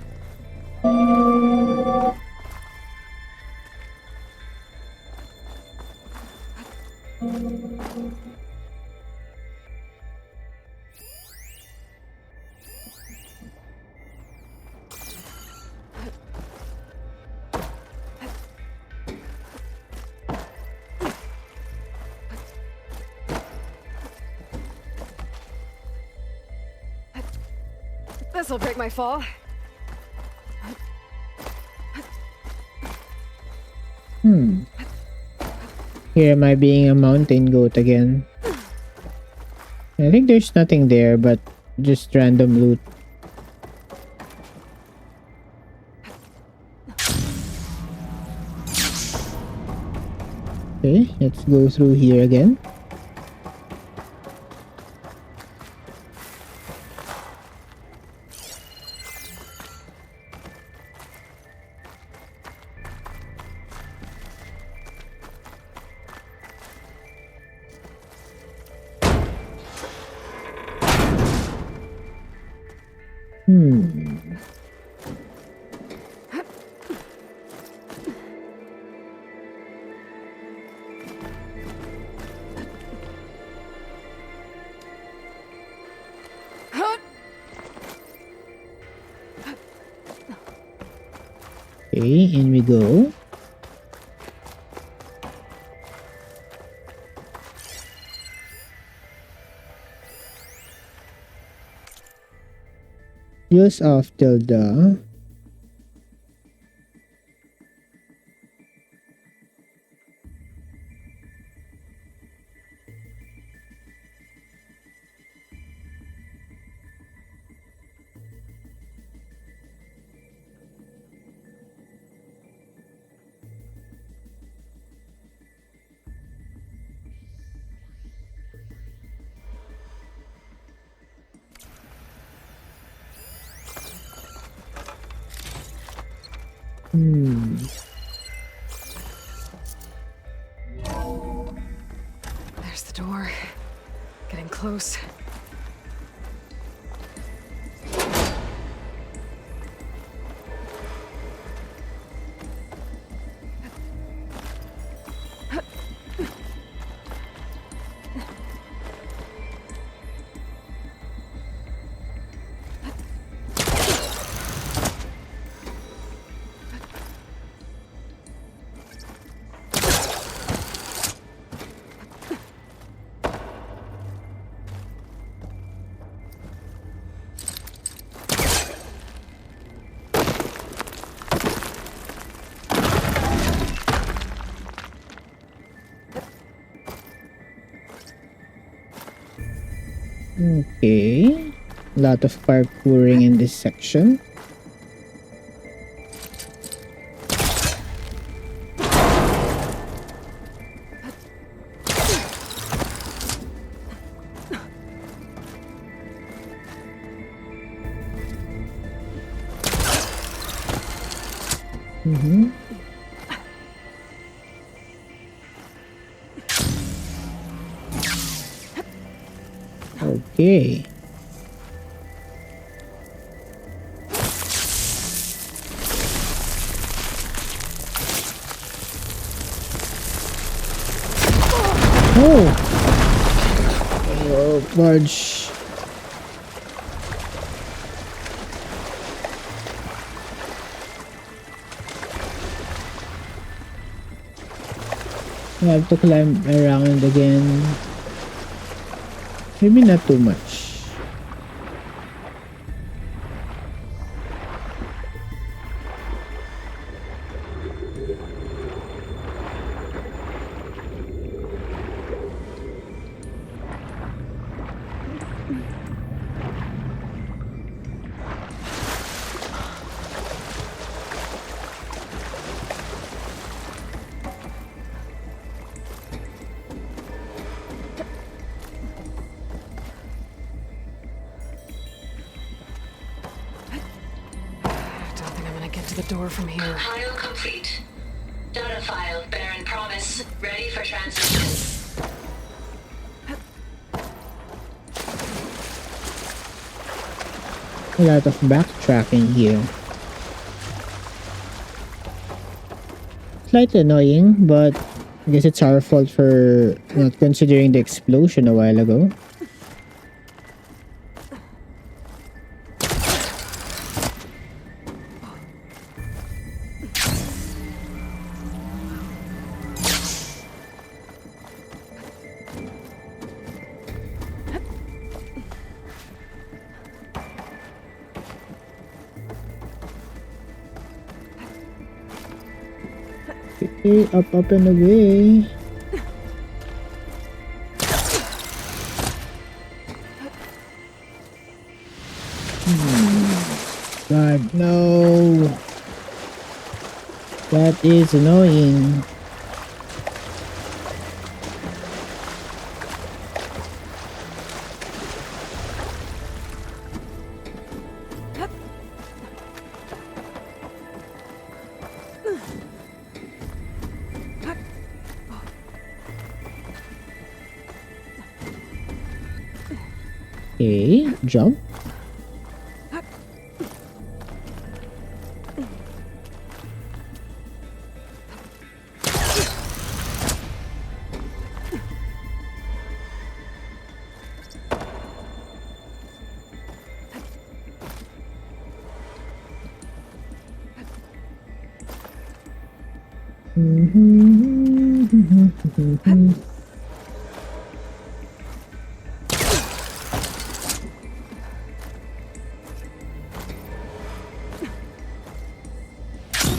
This'll break my fall. Here am I being a mountain goat again. I think there's nothing there but just random loot. Okay, let's go through here again. Okay, in we go. Use of tilde. There's the door. Getting close. Okay. Lot of parkouring in this section. Okay. Oh, Marge. I have to climb around again. Maybe not too much. Don't think I'm gonna get to the door from here. Compile complete. Data file, Baron Promise. Ready for transmission. A lot of backtracking here. Slightly annoying, but I guess it's our fault for not considering the explosion a while ago. Okay, up and away. God, no. That is annoying. Okay, jump.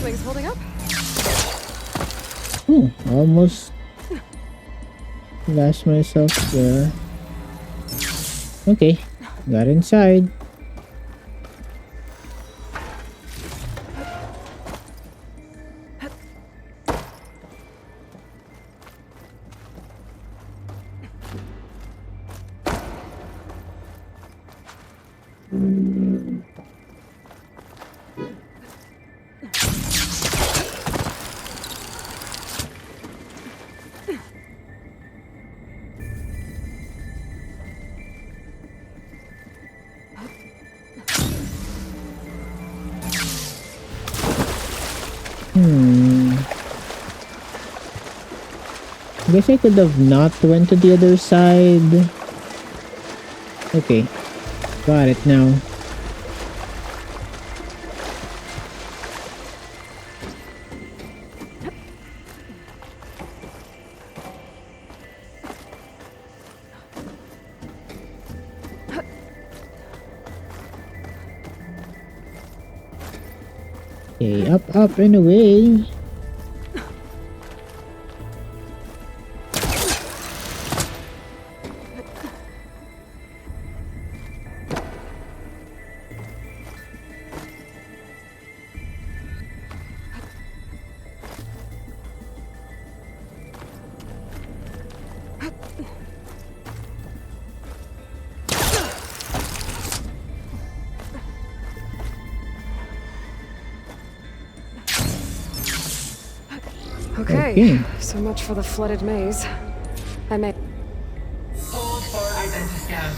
Wings holding up? Oh, almost lost myself there. Okay, got inside. Guess I could have not went to the other side. Okay, got it now. Okay, up and away. Okay, so much for the flooded maze. I may. Hold for identiscan.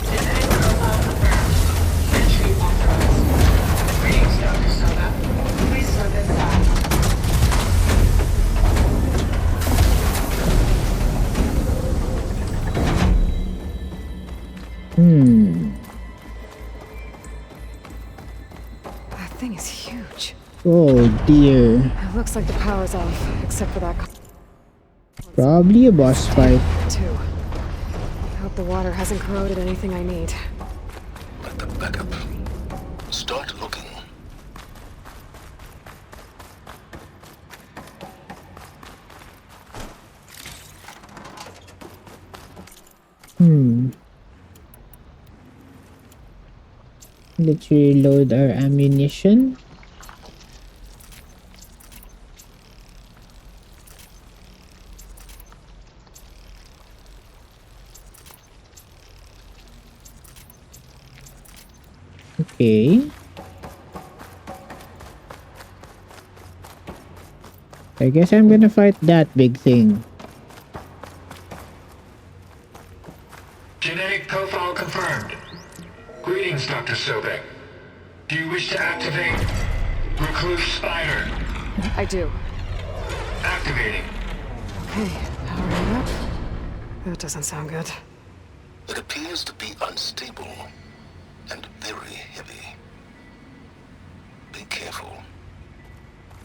Visiting profile confirmed. Entry authorized. Greetings, Dr. Soda. Please step inside. That thing is huge. Oh dear. It looks like the power's off, except for that. Probably a boss fight. Too. I hope the water hasn't corroded anything I need. Back up. Start looking. Let's reload our ammunition. Okay. I guess I'm gonna fight that big thing. Genetic profile confirmed. Greetings, Dr. Sobek. Do you wish to activate Recluse Spider? I do. Activating. Okay, powering up. That doesn't sound good. It appears to be unstable and very heavy. Be careful.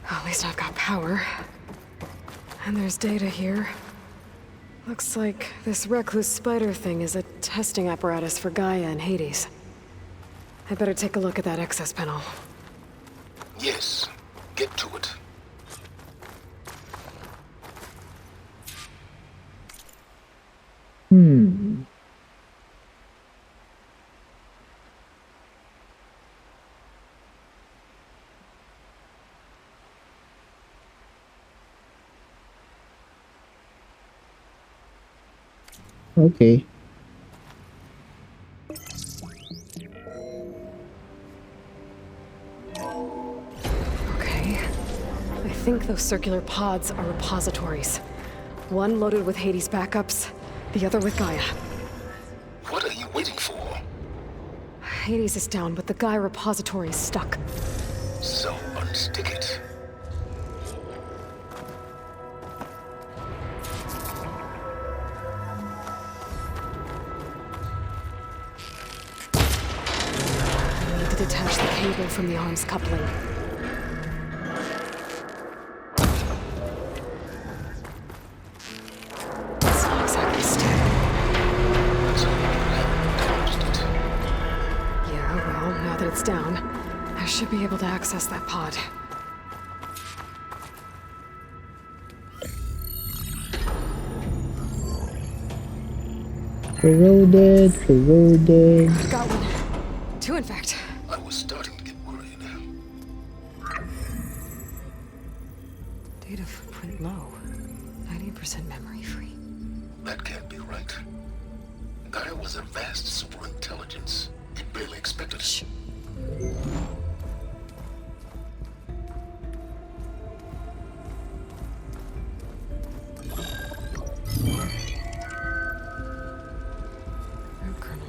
At least I've got power. And there's data here. Looks like this Recluse Spider thing is a testing apparatus for Gaia and Hades. I better take a look at that access panel. Yes, get to it. Okay. Okay. I think those circular pods are repositories. One loaded with Hades backups, the other with Gaia. What are you waiting for? Hades is down, but the Gaia repository is stuck. So unstick it. I need to detach the cable from the arm's coupling. It's not exactly stable. So you haven't closed it. Yeah, well, now that it's down, I should be able to access that pod. Corroded. Got one. Two, in fact. I was starting to get worried. Data footprint low. 90% memory free. That can't be right. Gaia was a vast superintelligence. It barely expected it. Root kernel.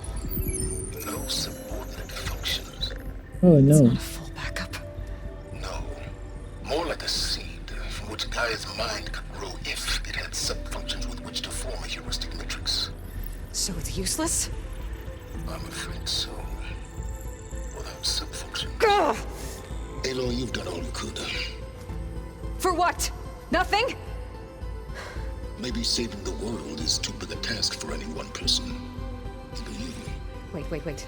No subordinate functions. Oh It's no. not a full backup. No. More like a seed from which Gaia's mind could grow if it had subfunctions with which to form a heuristic matrix. So it's useless? I'm afraid so. Without subfunction. Gah! Aloy, you've done all you could. For what? Nothing? Maybe saving the world is too big a task for any one person. Even you. Wait.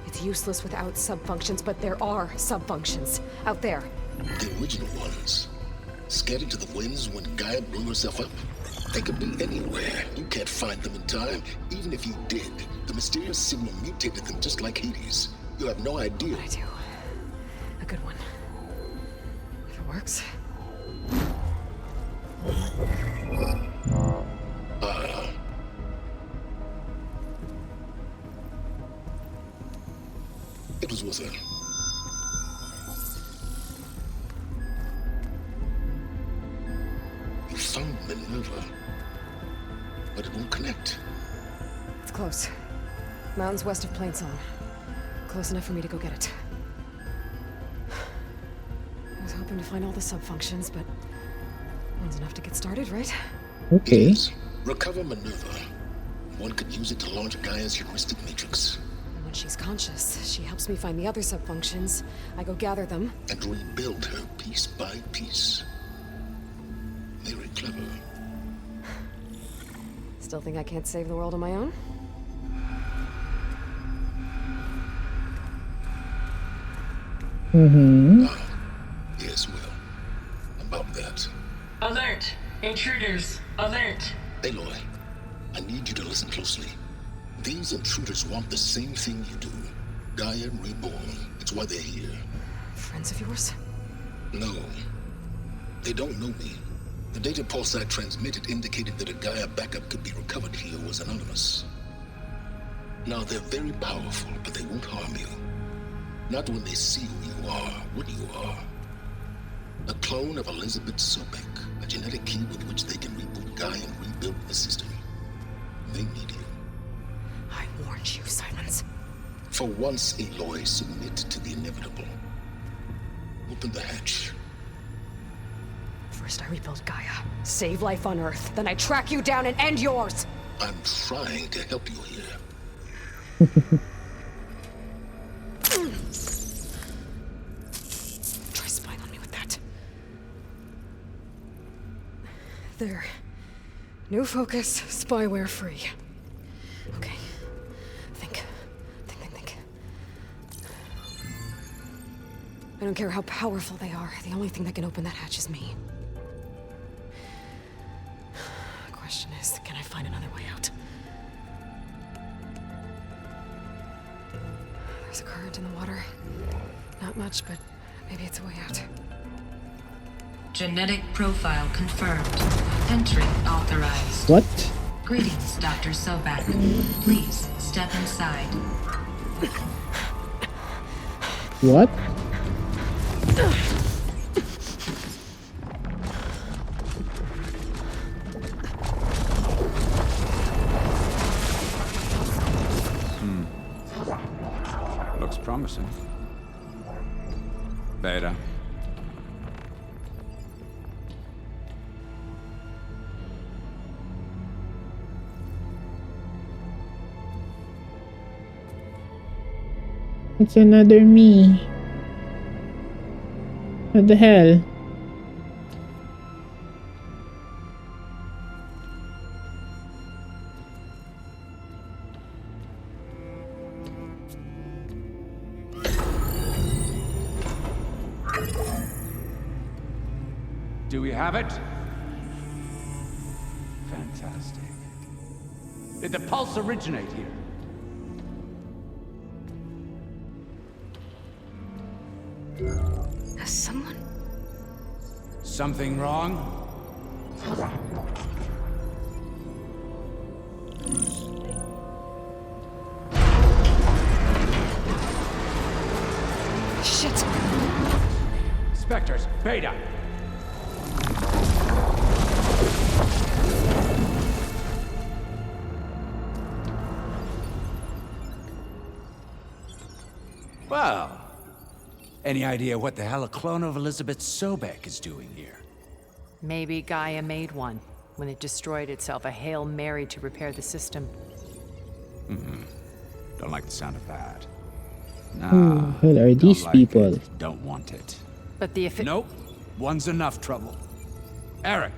It's useless without subfunctions, but there are subfunctions out there. The original ones. Scattered to the winds when Gaia blew herself up. They could be anywhere. You can't find them in time. Even if you did, the mysterious signal mutated them just like Hades. You have no idea. I do. A good one. If it works. It was worth it. You found Minerva, but it won't connect. It's close. Mountains west of Plainsong. Close enough for me to go get it. I was hoping to find all the subfunctions, but one's enough to get started, right? Okay. Yes. Recover Minerva. One could use it to launch Gaia's heuristic matrix And when she's conscious, she helps me find the other subfunctions. I go gather them. and rebuild her piece by piece. Very clever. Still think I can't save the world on my own? Yes, well, about that. Alert! Intruders! Alert! Aloy, I need you to listen closely. These intruders want the same thing you do. Gaia reborn. It's why they're here. Friends of yours? No. They don't know me. The data pulse I transmitted indicated that a Gaia backup could be recovered here was anonymous. Now, they're very powerful, but they won't harm you. Not when they see who you are, what you are. A clone of Elizabeth Sobek, a genetic key with which they can reboot Gaia and rebuild the system. They need you. I warned you, Silence. For once, Aloy, submit to the inevitable. Open the hatch. First I rebuild Gaia, save life on Earth, then I track you down and end yours! I'm trying to help you here. Try spying on me with that. There. New focus, spyware free. Okay. Think. I don't care how powerful they are. The only thing that can open that hatch is me. The question is, can I find another way out? There's a current in the water. Not much, but maybe it's a way out. Genetic profile confirmed. Entry authorized. What? Greetings, Dr. Sobek. Please step inside. What? Looks promising. Beta. It's another me. What the hell? Do we have it? Fantastic. Did the pulse originate here? Has someone? Something wrong? Shit! Spectres, Beta! Well, any idea what the hell a clone of Elizabeth Sobek is doing here? Maybe Gaia made one when it destroyed itself, a Hail Mary to repair the system. Don't like the sound of that. Who the hell are these Don't like people? it. Don't want it. But the Nope. One's enough trouble. Eric.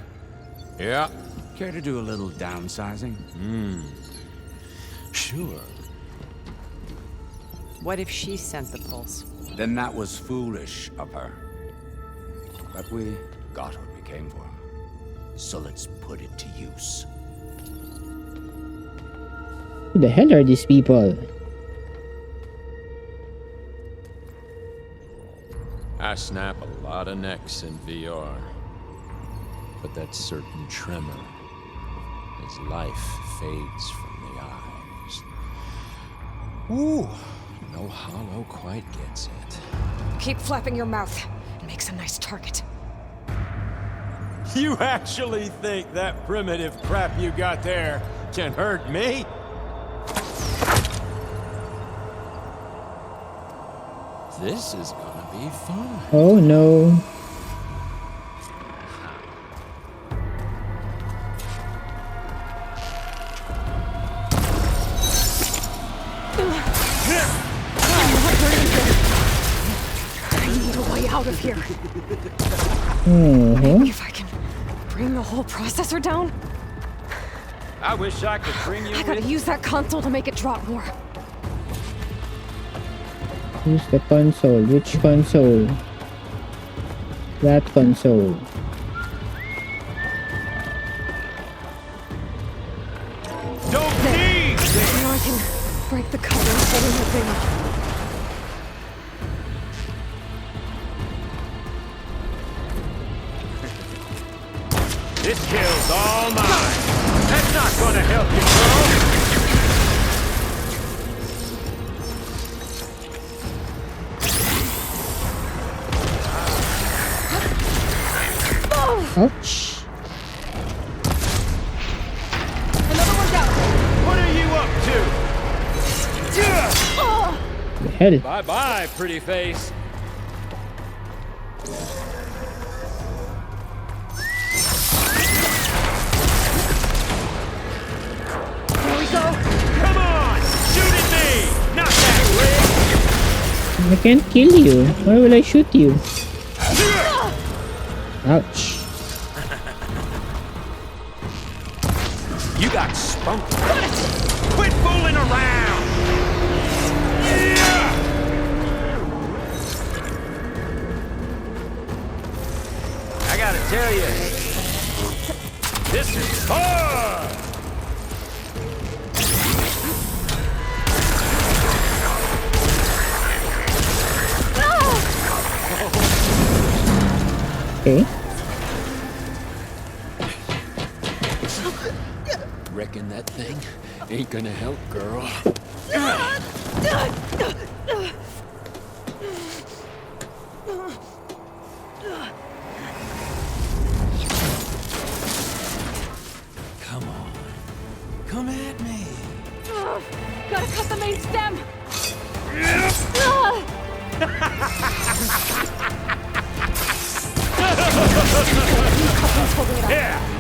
Yeah? Care to do a little downsizing? Sure. What if she sent the pulse? Then that was foolish of her. But we got what we came for. So let's put it to use. Who the hell are these people? I snap a lot of necks in VR. But that certain tremor as life fades from the eyes. Ooh, no hollow quite gets it. Keep flapping your mouth. It makes a nice target. You actually think that primitive crap you got there can hurt me? This is gonna be fun. Oh no. I need a way out of here. Uh-huh. If I can bring the whole processor down, I wish I could bring you I gotta use that console to make it drop more. Use the console. Which console? That console. Don't need Now I can break the cover and pull in the thing. This kill's all mine. That's not gonna help you, bro. Ouch. Another one down. What are you up to? The hell? Bye-bye, pretty face. Here we go. Come on! Shoot at me! Not that way! I can't kill you. Why will I shoot you? Ouch. You got spunk. Quit fooling around! I gotta tell you, this is fun! Okay. Reckon that thing ain't gonna help, girl. Come on. Come at me. Gotta cut the main stem.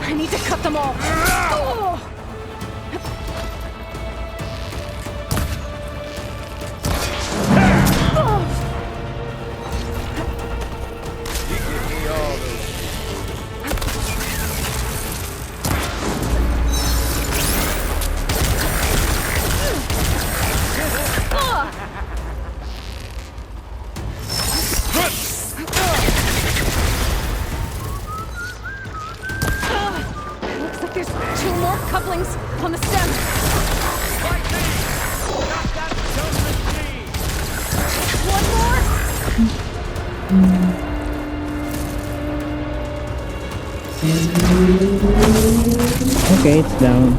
I need to cut them all. You give me all those. Looks like there's 2 more couplings on the stem. One more. Okay, it's down.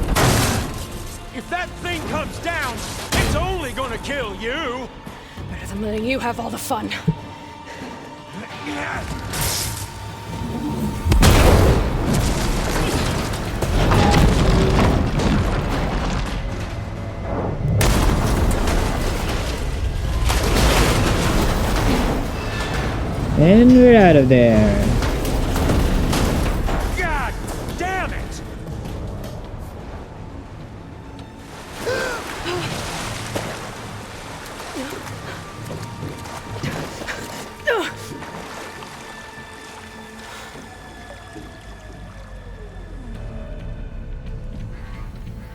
If that thing comes down, it's only gonna kill you. Better than letting you have all the fun. And we're out of there. God damn it!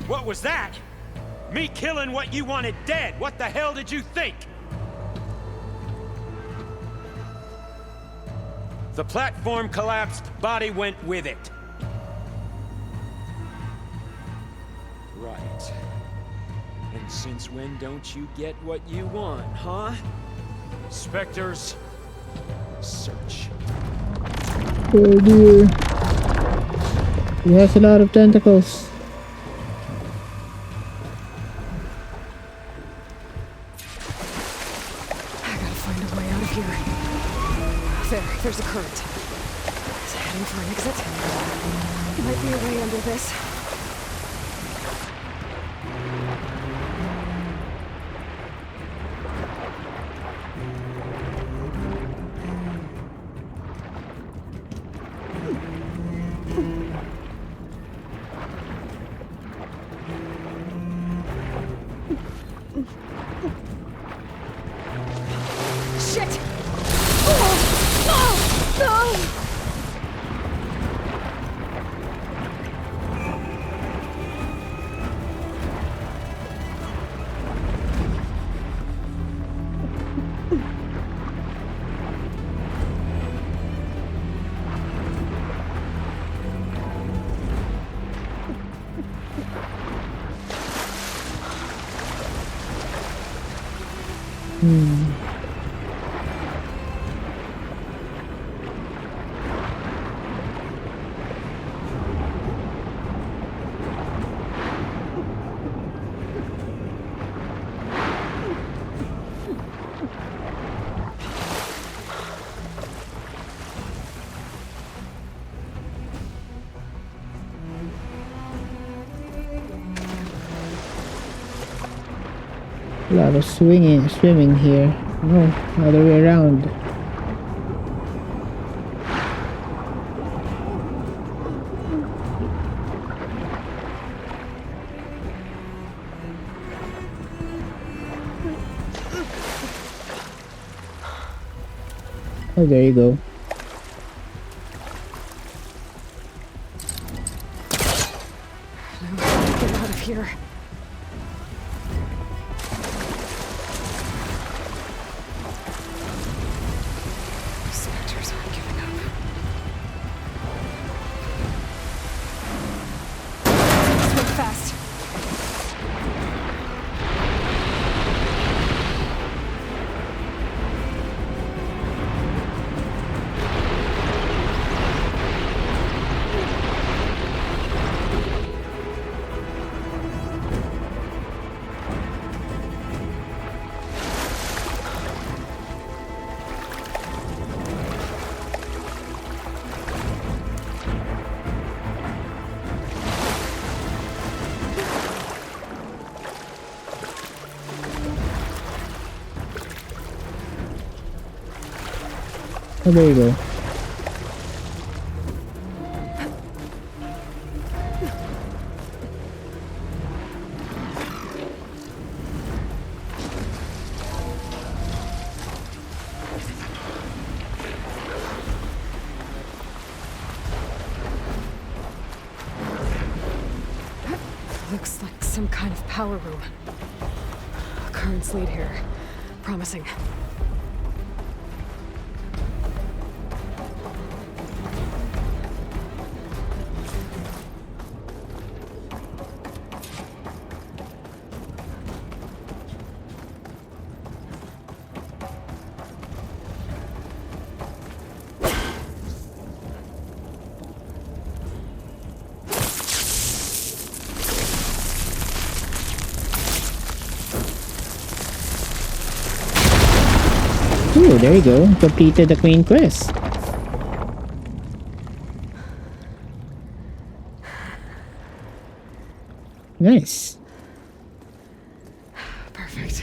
What was that? Me killing what you wanted dead. What the hell did you think? The platform collapsed, body went with it. Right. And since when don't you get what you want, huh? Spectres, search. Oh dear. He has a lot of tentacles. I gotta find a way out of here. There's a current. It's heading for an exit. Might be a way under this. Shit! A lot of swimming here. No, other way around. Oh, there you go. Get out of here. Spectres aren't giving up. Swim fast. Oh, there you go. Looks like some kind of power room. Currents lead here. Promising. Ooh, there you go. Completed the main quest. Nice. Perfect.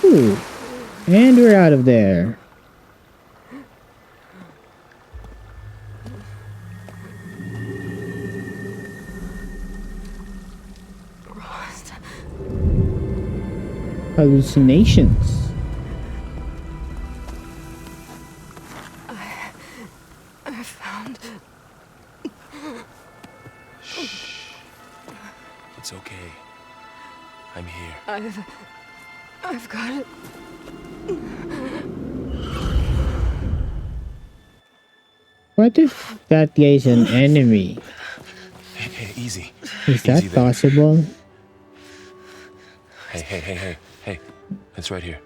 Ooh. And we're out of there. Hallucinations. I found... It's okay. I'm here. I've got it. What if that guy is an enemy? Hey, easy. Is that Easy there. possible? Hey. It's right here.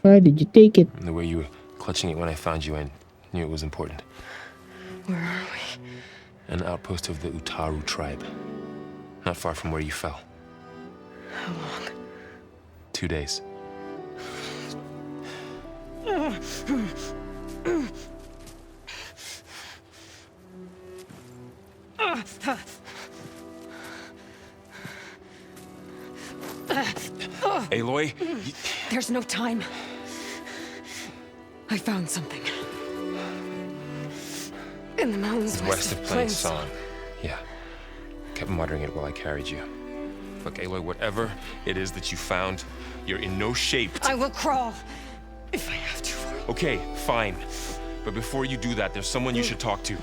Why did you take it? The way you were clutching it when I found you, I knew it was important. Where are we? An outpost of the Utaru tribe. Not far from where you fell. How long? 2 days. Aloy? There's no time. I found something. In the mountains West of Plain Song. Yeah. Kept muttering it while I carried you. Look, Aloy, whatever it is that you found, you're in no shape to... I will crawl if I have to for Okay, fine. But before you do that, there's someone you should talk to.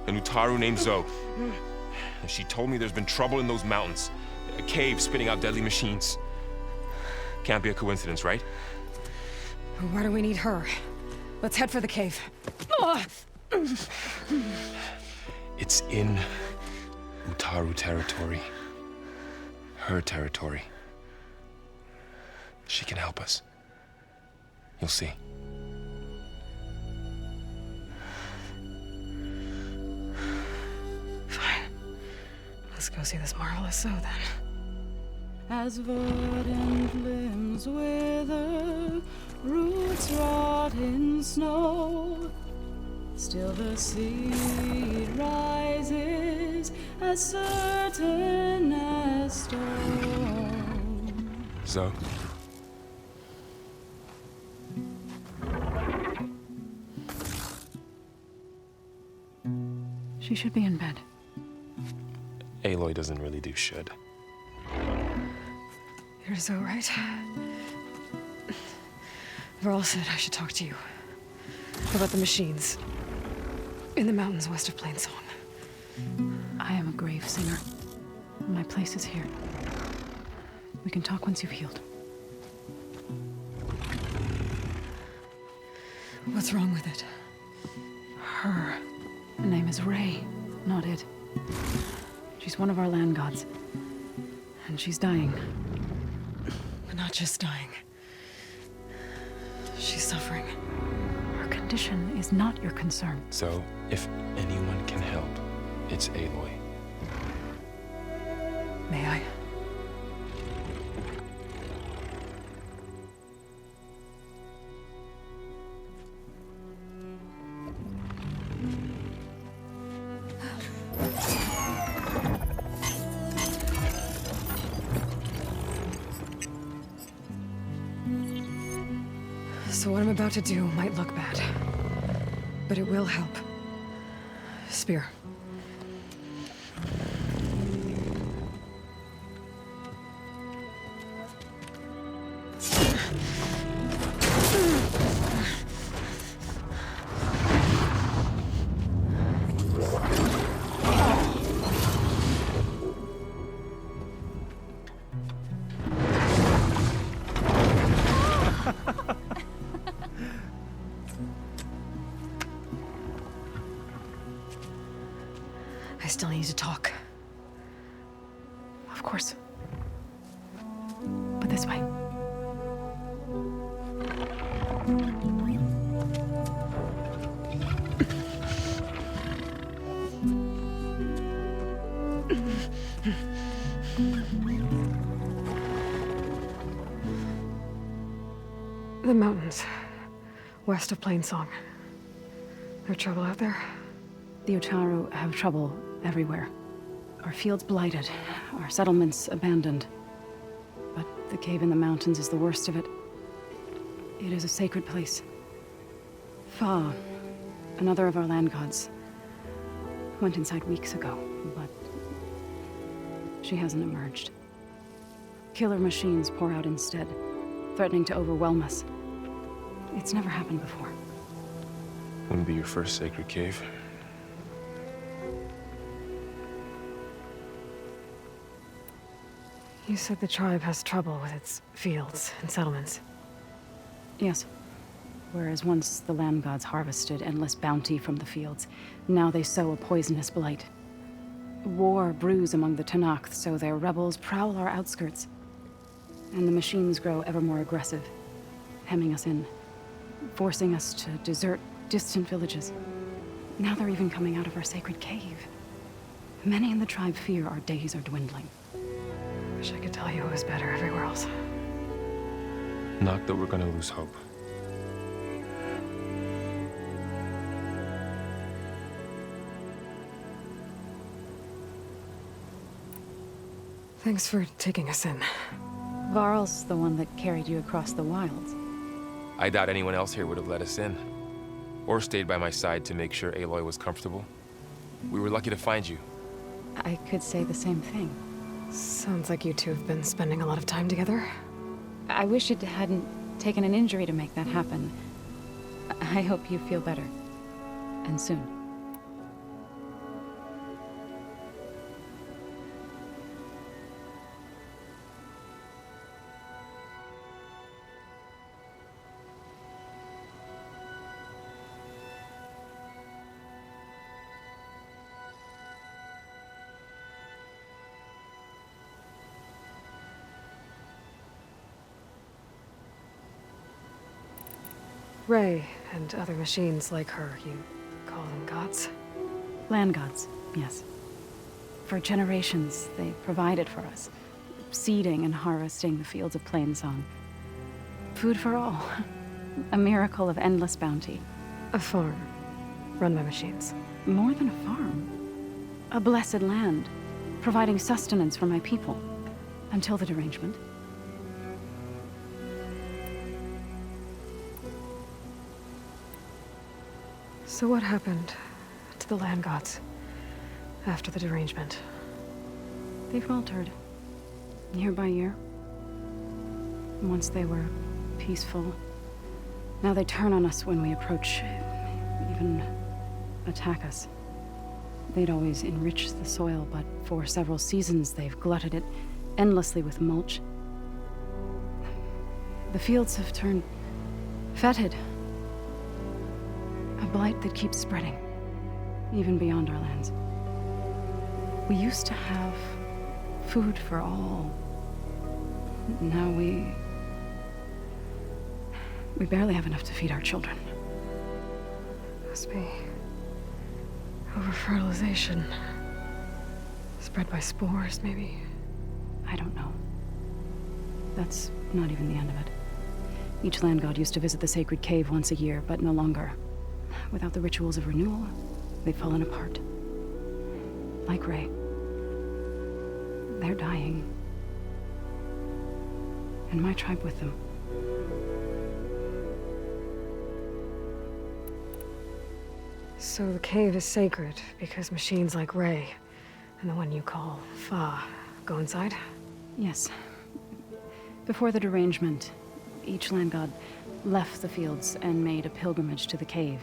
An Utaru named Zoe. And she told me there's been trouble in those mountains. A cave spitting out deadly machines. Can't be a coincidence, right? Why do we need her? Let's head for the cave. It's in Utaru territory. Her territory. She can help us. You'll see. Fine. Let's go see this marvelous Zoe then. As verdant limbs wither, roots rot in snow, still the seed rises as certain as stone. Zoe? She should be in bed. Aloy doesn't really do should. You're Zoe, right? Varl said I should talk to you. About the machines. In the mountains west of Plainsong. I am a grave singer. My place is here. We can talk once you've healed. What's wrong with it? Her. Her name is Ray, not it. She's one of our land gods. And she's dying. But not just dying. She's suffering. Her condition is not your concern. So, if anyone can help, it's Aloy. May I? So what I'm about to do might look bad, but it will help. Spear. I still need to talk. Of course. But this way. The mountains, west of Plainsong. There trouble out there? The Utaru have trouble everywhere. Our fields blighted, our settlements abandoned. But the cave in the mountains is the worst of it. It is a sacred place. Fa, another of our land gods, went inside weeks ago, but she hasn't emerged. Killer machines pour out instead, threatening to overwhelm us. It's never happened before. Wouldn't be your first sacred cave. You said the tribe has trouble with its fields and settlements. Yes. Whereas once the land gods harvested endless bounty from the fields, now they sow a poisonous blight. War brews among the Tenakth, so their rebels prowl our outskirts. And the machines grow ever more aggressive, hemming us in, forcing us to desert distant villages. Now they're even coming out of our sacred cave. Many in the tribe fear our days are dwindling. Wish I could tell you it was better everywhere else. Not that we're gonna lose hope. Thanks for taking us in. Varl's the one that carried you across the wilds. I doubt anyone else here would have let us in. Or stayed by my side to make sure Aloy was comfortable. We were lucky to find you. I could say the same thing. Sounds like you two have been spending a lot of time together. I wish it hadn't taken an injury to make that happen. I hope you feel better. And soon. Ray and other machines like her, you call them gods? Land gods, yes. For generations, they provided for us, seeding and harvesting the fields of Plainsong. Food for all. A miracle of endless bounty. A farm, run by machines. More than a farm. A blessed land, providing sustenance for my people. Until the derangement. So what happened to the land gods after the derangement? They faltered, year by year. Once they were peaceful. Now they turn on us when we approach, even attack us. They'd always enrich the soil, but for several seasons they've glutted it endlessly with mulch. The fields have turned fetid. A blight that keeps spreading, even beyond our lands. We used to have food for all. Now we barely have enough to feed our children. Must be over-fertilization. Spread by spores, maybe? I don't know. That's not even the end of it. Each land god used to visit the sacred cave once a year, but no longer. Without the rituals of renewal, they've fallen apart. Like Ray. They're dying. And my tribe with them. So the cave is sacred because machines like Ray and the one you call Fa go inside? Yes. Before the derangement, each land god left the fields and made a pilgrimage to the cave.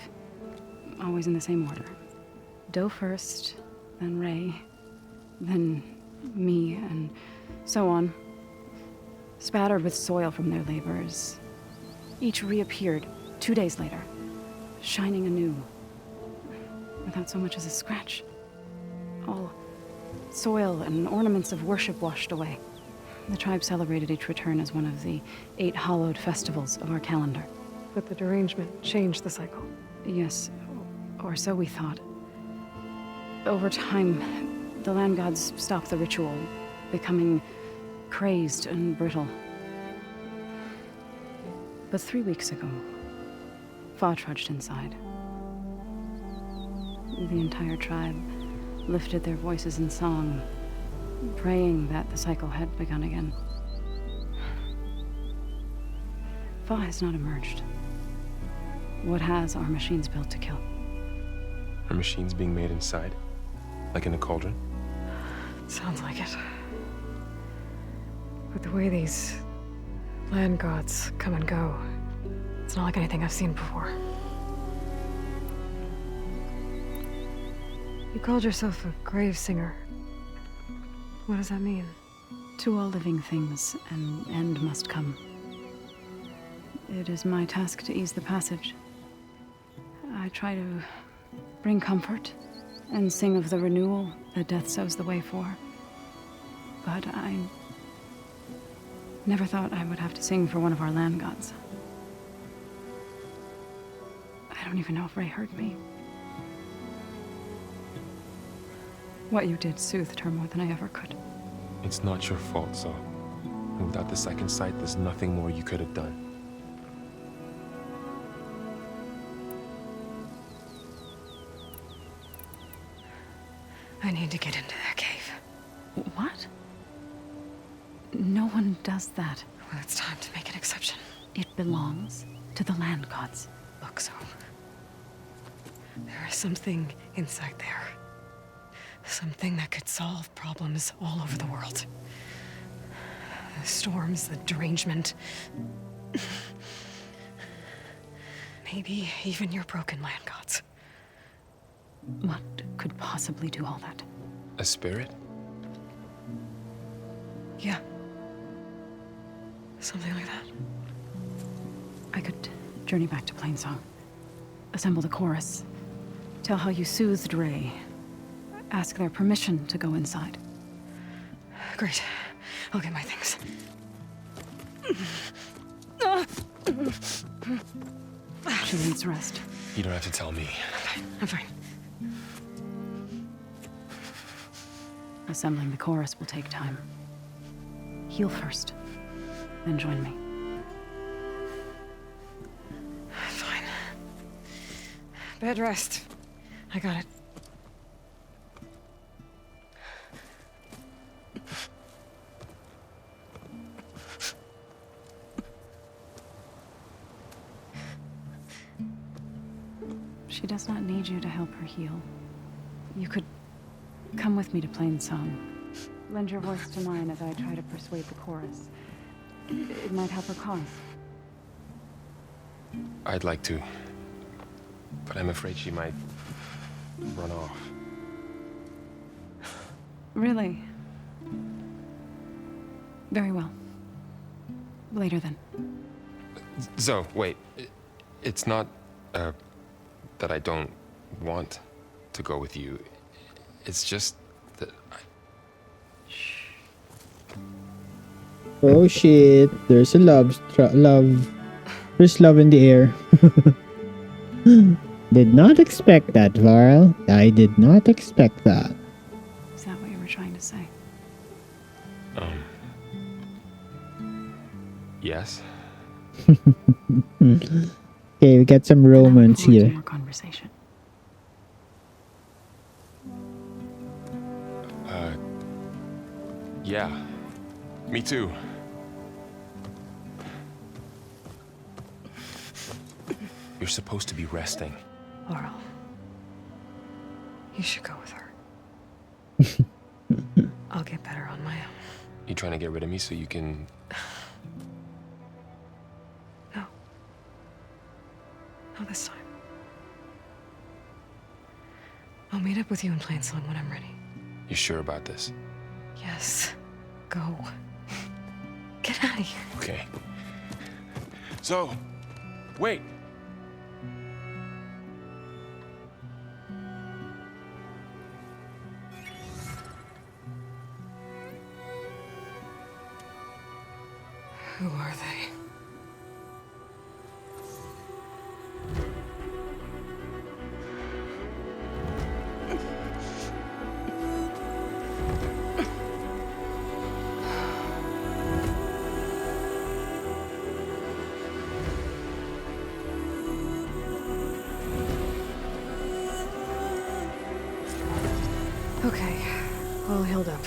Always in the same order. Doe first, then Ray, then me, and so on. Spattered with soil from their labors. Each reappeared 2 days later, shining anew. Without so much as a scratch. All soil and ornaments of worship washed away. The tribe celebrated each return as one of the 8 hallowed festivals of our calendar. But the derangement changed the cycle. Yes, or so we thought. Over time, the land gods stopped the ritual, becoming crazed and brittle. But 3 weeks ago, Fa trudged inside. The entire tribe lifted their voices in song, praying that the cycle had begun again. Fa has not emerged. What has are machines built to kill? Are machines being made inside? Like in a cauldron? Sounds like it. But the way these land gods come and go, it's not like anything I've seen before. You called yourself a grave singer. What does that mean? To all living things, an end must come. It is my task to ease the passage. I try to bring comfort and sing of the renewal that death sows the way for. But I never thought I would have to sing for one of our land gods. I don't even know if Ray heard me. What you did soothed her more than I ever could. It's not your fault, Saul. And without the second sight, there's nothing more you could have done. I need to get into that cave. What? No one does that. Well, it's time to make an exception. It belongs to the land gods. Look, so there is something inside there. Something that could solve problems all over the world. The storms, the derangement. Maybe even your broken land gods. What could possibly do all that? A spirit? Yeah. Something like that. I could journey back to Plainsong, assemble the chorus, tell how you soothed Ray, ask their permission to go inside. Great. I'll get my things. She needs rest. You don't have to tell me. I'm fine. Assembling the chorus will take time. Heal first, then join me. Fine. Bed rest. I got it. She does not need you to help her heal. You could come with me to Plainsong. Lend your voice to mine as I try to persuade the chorus. It might help her cause. I'd like to. But I'm afraid she might run off. Really? Very well. Later then. Zoe, wait. It's not, that I don't want to go with you. It's just that Oh shit, there's a there's love in the air. Did not expect that, Varl. I did not expect that. Is that what you were trying to say? Yes. Okay, we got some romance here. More conversation. Yeah. Me too. You're supposed to be resting. Laurel. You should go with her. I'll get better on my own. You trying to get rid of me so you can... No. Not this time. I'll meet up with you in Plainsong when I'm ready. You sure about this? Yes. Go. Get out of here. Okay. So, wait. Who are they? Okay, all healed up.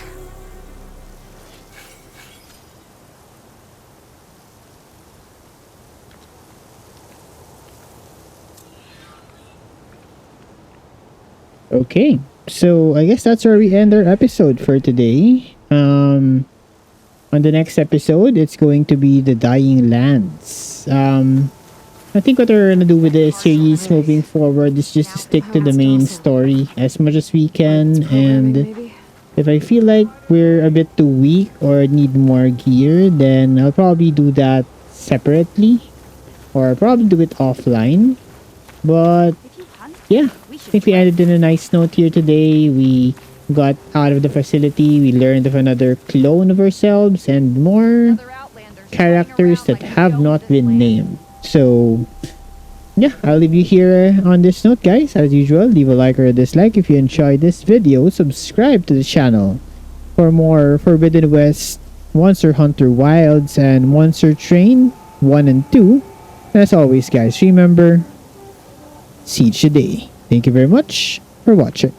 Okay, so I guess that's where we end our episode for today. On the next episode, it's going to be the Dying Lands. I think what we're gonna do with the series moving forward is just to stick to the main story as much as we can, and if I feel like we're a bit too weak or need more gear, then I'll probably do that separately, or I'll probably do it offline. But yeah, I think we ended in a nice note here today. We got out of the facility, we learned of another clone of ourselves, and more characters that have not been named. So yeah, I'll leave you here on this note, guys. As usual, leave a like or a dislike if you enjoyed this video. Subscribe to the channel for more Forbidden West, Monster Hunter Wilds, and Monster Train 1 and 2. And as always, guys, remember, siege the day. Thank you very much for watching.